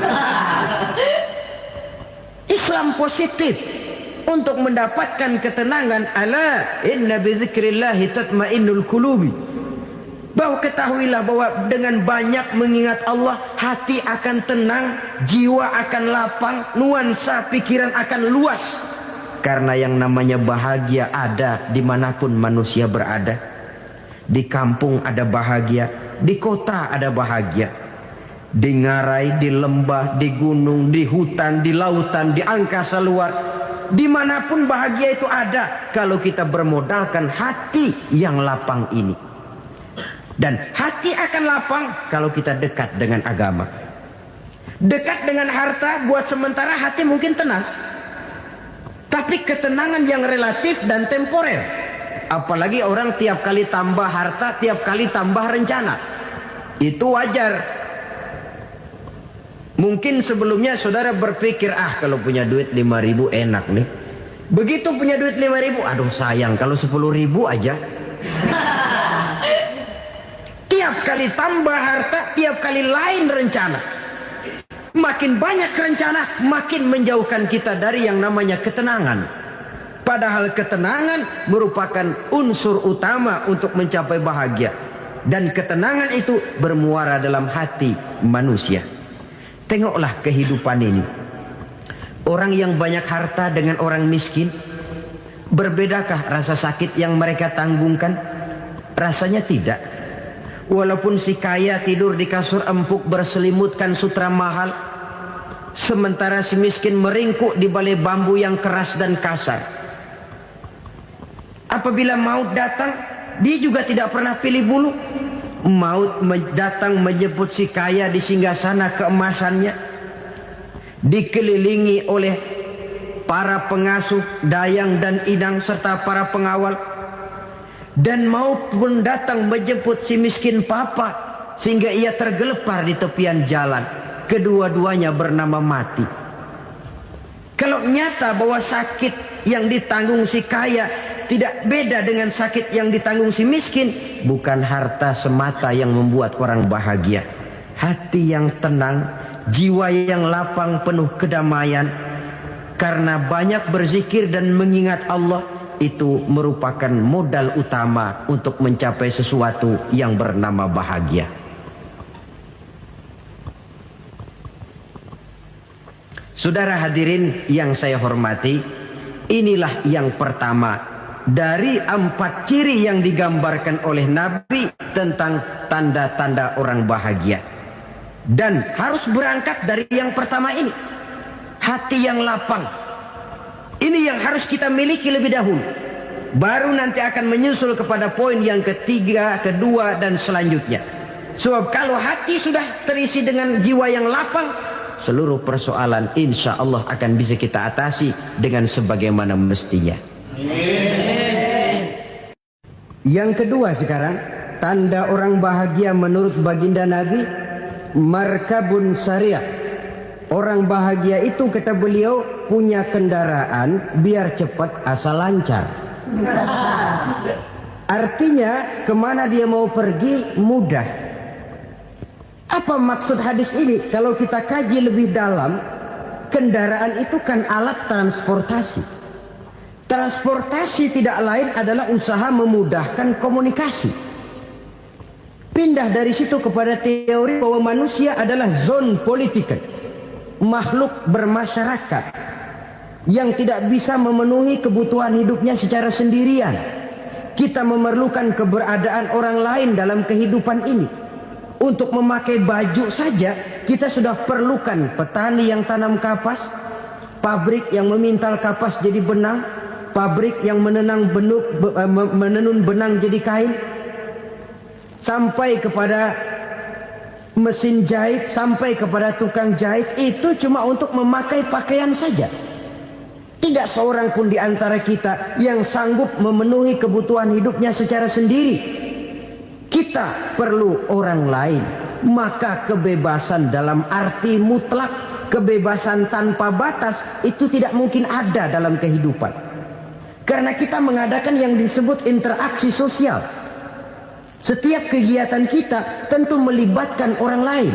Islam positif untuk mendapatkan ketenangan. Ala inna bizikrillahi tatmainnul qulubi. Bahwa ketahuilah bahwa dengan banyak mengingat Allah, hati akan tenang, jiwa akan lapang, nuansa pikiran akan luas. Karena yang namanya bahagia ada dimanapun manusia berada. Di kampung ada bahagia, di kota ada bahagia. Di ngarai, di lembah, di gunung, di hutan, di lautan, di angkasa luar, dimanapun bahagia itu ada kalau kita bermodalkan hati yang lapang ini. Dan hati akan lapang kalau kita dekat dengan agama. Dekat dengan harta buat sementara hati mungkin tenang, tapi ketenangan yang relatif dan temporer. Apalagi orang tiap kali tambah harta, tiap kali tambah rencana. Itu wajar. Mungkin sebelumnya saudara berpikir, kalau punya duit 5.000 enak nih. Begitu punya duit 5.000, aduh sayang kalau 10.000 aja. Tiap kali tambah harta, tiap kali lain rencana. Makin banyak rencana, makin menjauhkan kita dari yang namanya ketenangan. Padahal ketenangan merupakan unsur utama untuk mencapai bahagia. Dan ketenangan itu bermuara dalam hati manusia. Tengoklah kehidupan ini. Orang yang banyak harta dengan orang miskin, berbedakah rasa sakit yang mereka tanggungkan? Rasanya tidak. Walaupun si kaya tidur di kasur empuk berselimutkan sutra mahal, sementara si miskin meringkuk di balai bambu yang keras dan kasar. Apabila maut datang, dia juga tidak pernah pilih bulu. Maut datang menjemput si kaya di singgasana keemasannya. dikelilingi oleh para pengasuh, dayang dan inang serta para pengawal, dan maupun datang menjemput si miskin papa sehingga ia tergelepar di tepian jalan. Kedua-duanya bernama mati. Kalau nyata bahwa sakit yang ditanggung si kaya tidak beda dengan sakit yang ditanggung si miskin, bukan harta semata yang membuat orang bahagia. Hati yang tenang, jiwa yang lapang penuh kedamaian karena banyak berzikir dan mengingat Allah, itu merupakan modal utama untuk mencapai sesuatu yang bernama bahagia. Saudara hadirin yang saya hormati, inilah yang pertama dari 4 ciri yang digambarkan oleh Nabi tentang tanda-tanda orang bahagia. Dan harus berangkat dari yang pertama ini, hati yang lapang. Ini yang harus kita miliki lebih dahulu. Baru nanti akan menyusul kepada poin yang ketiga, kedua, dan selanjutnya. Sebab kalau hati sudah terisi dengan jiwa yang lapang, seluruh persoalan insya Allah akan bisa kita atasi dengan sebagaimana mestinya. Yang kedua sekarang, tanda orang bahagia menurut baginda Nabi, markabun syariah. Orang bahagia itu, kata beliau, punya kendaraan biar cepat asal lancar. Artinya kemana dia mau pergi mudah. Apa maksud hadis ini? Kalau kita kaji lebih dalam, kendaraan itu kan alat transportasi. Transportasi tidak lain adalah usaha memudahkan komunikasi. Pindah dari situ kepada teori bahwa manusia adalah zon political, makhluk bermasyarakat yang tidak bisa memenuhi kebutuhan hidupnya secara sendirian. Kita memerlukan keberadaan orang lain dalam kehidupan ini. Untuk memakai baju saja kita sudah perlukan petani yang tanam kapas, pabrik yang memintal kapas jadi benang, pabrik yang menenun benang jadi kain, sampai kepada mesin jahit, sampai kepada tukang jahit. Itu cuma untuk memakai pakaian saja. Tidak seorang pun di antara kita yang sanggup memenuhi kebutuhan hidupnya secara sendiri. Kita perlu orang lain. Maka kebebasan dalam arti mutlak, kebebasan tanpa batas, itu tidak mungkin ada dalam kehidupan. Karena kita mengadakan yang disebut interaksi sosial. Setiap kegiatan kita tentu melibatkan orang lain.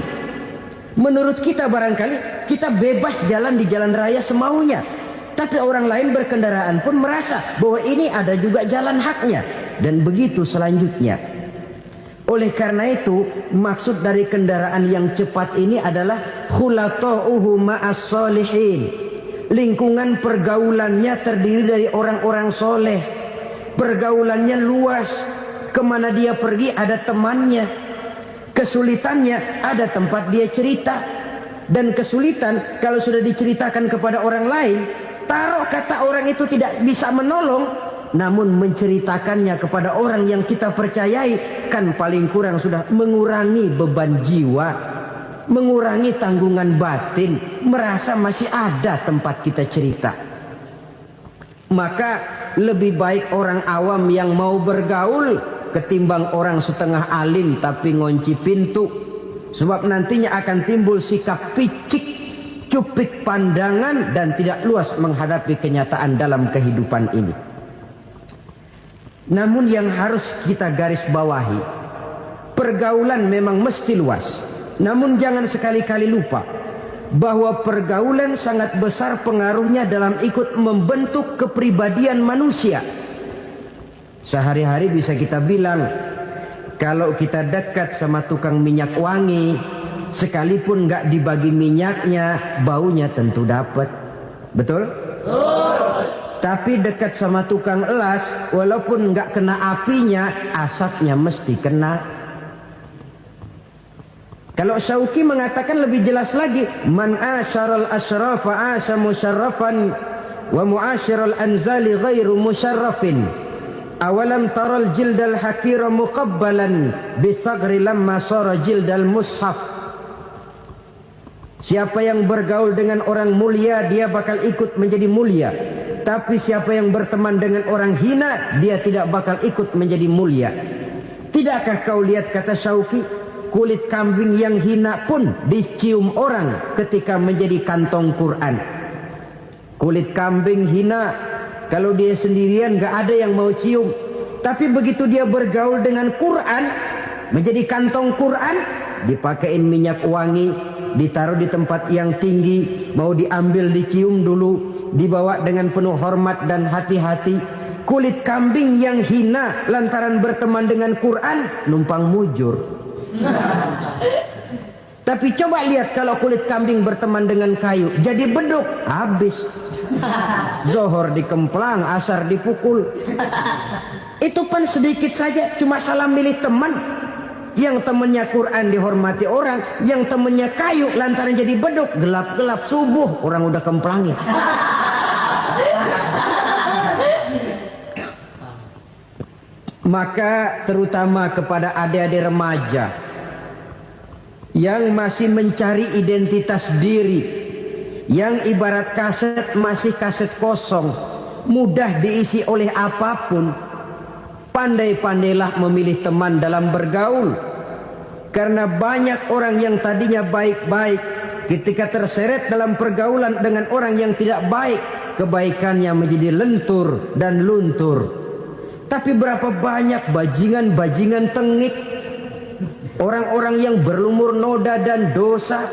Menurut kita barangkali kita bebas jalan di jalan raya semaunya, tapi orang lain berkendaraan pun merasa bahwa ini ada juga jalan haknya. Dan begitu selanjutnya. Oleh karena itu, maksud dari kendaraan yang cepat ini adalah khulata'uhu ma'as solihin. Lingkungan pergaulannya terdiri dari orang-orang soleh. Pergaulannya luas. Kemana dia pergi ada temannya. Kesulitannya ada tempat dia cerita. Dan kesulitan kalau sudah diceritakan kepada orang lain, taruh kata orang itu tidak bisa menolong, namun menceritakannya kepada orang yang kita percayai, kan paling kurang sudah mengurangi beban jiwa, mengurangi tanggungan batin, merasa masih ada tempat kita cerita. Maka lebih baik orang awam yang mau bergaul ketimbang orang setengah alim tapi ngunci pintu. Sebab nantinya akan timbul sikap picik, cupik pandangan, dan tidak luas menghadapi kenyataan dalam kehidupan ini. Namun yang harus kita garis bawahi, pergaulan memang mesti luas. Namun jangan sekali-kali lupa bahwa pergaulan sangat besar pengaruhnya dalam ikut membentuk kepribadian manusia. Sehari-hari bisa kita bilang, kalau kita dekat sama tukang minyak wangi, sekalipun nggak dibagi minyaknya, baunya tentu dapat. Betul? Tapi dekat sama tukang elas, walaupun nggak kena apinya, asapnya mesti kena. Kalau Syauqi mengatakan lebih jelas lagi, man asyaral asrafa asa musyarrafan wa muasyiral anzali ghairu musyarrafin. Awalam taral jildal hakira muqabbalan bisagri lamma sara jildal mushaf. Siapa yang bergaul dengan orang mulia, dia bakal ikut menjadi mulia. Tapi siapa yang berteman dengan orang hina, dia tidak bakal ikut menjadi mulia. Tidakkah kau lihat, kata Syauqi, kulit kambing yang hina pun dicium orang ketika menjadi kantong Quran. Kulit kambing hina, kalau dia sendirian gak ada yang mau cium. Tapi begitu dia bergaul dengan Quran, menjadi kantong Quran, dipakein minyak wangi, ditaruh di tempat yang tinggi, mau diambil dicium dulu, dibawa dengan penuh hormat dan hati-hati. Kulit kambing yang hina lantaran berteman dengan Quran, numpang mujur. Tapi coba lihat kalau kulit kambing berteman dengan kayu, jadi beduk, habis. Zohor dikemplang, asar dipukul. Itu kan sedikit saja, cuma salah milih teman. Yang temannya Quran dihormati orang, yang temannya kayu lantaran jadi beduk, gelap-gelap subuh orang udah kemplangin. Maka terutama kepada adik-adik remaja yang masih mencari identitas diri, yang ibarat kaset masih kaset kosong, mudah diisi oleh apapun, pandai-pandailah memilih teman dalam bergaul. Karena banyak orang yang tadinya baik-baik, ketika terseret dalam pergaulan dengan orang yang tidak baik, kebaikannya menjadi lentur dan luntur. Tapi berapa banyak bajingan-bajingan tengik, orang-orang yang berlumur noda dan dosa,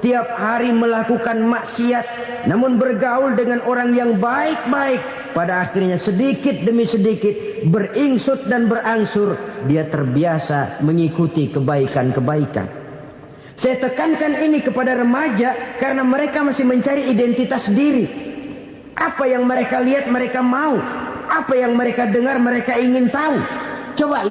tiap hari melakukan maksiat, namun bergaul dengan orang yang baik-baik, pada akhirnya sedikit demi sedikit beringsut dan berangsur dia terbiasa mengikuti kebaikan-kebaikan. Saya tekankan ini kepada remaja karena mereka masih mencari identitas diri. Apa yang mereka lihat mereka mau, apa yang mereka dengar mereka ingin tahu. Coba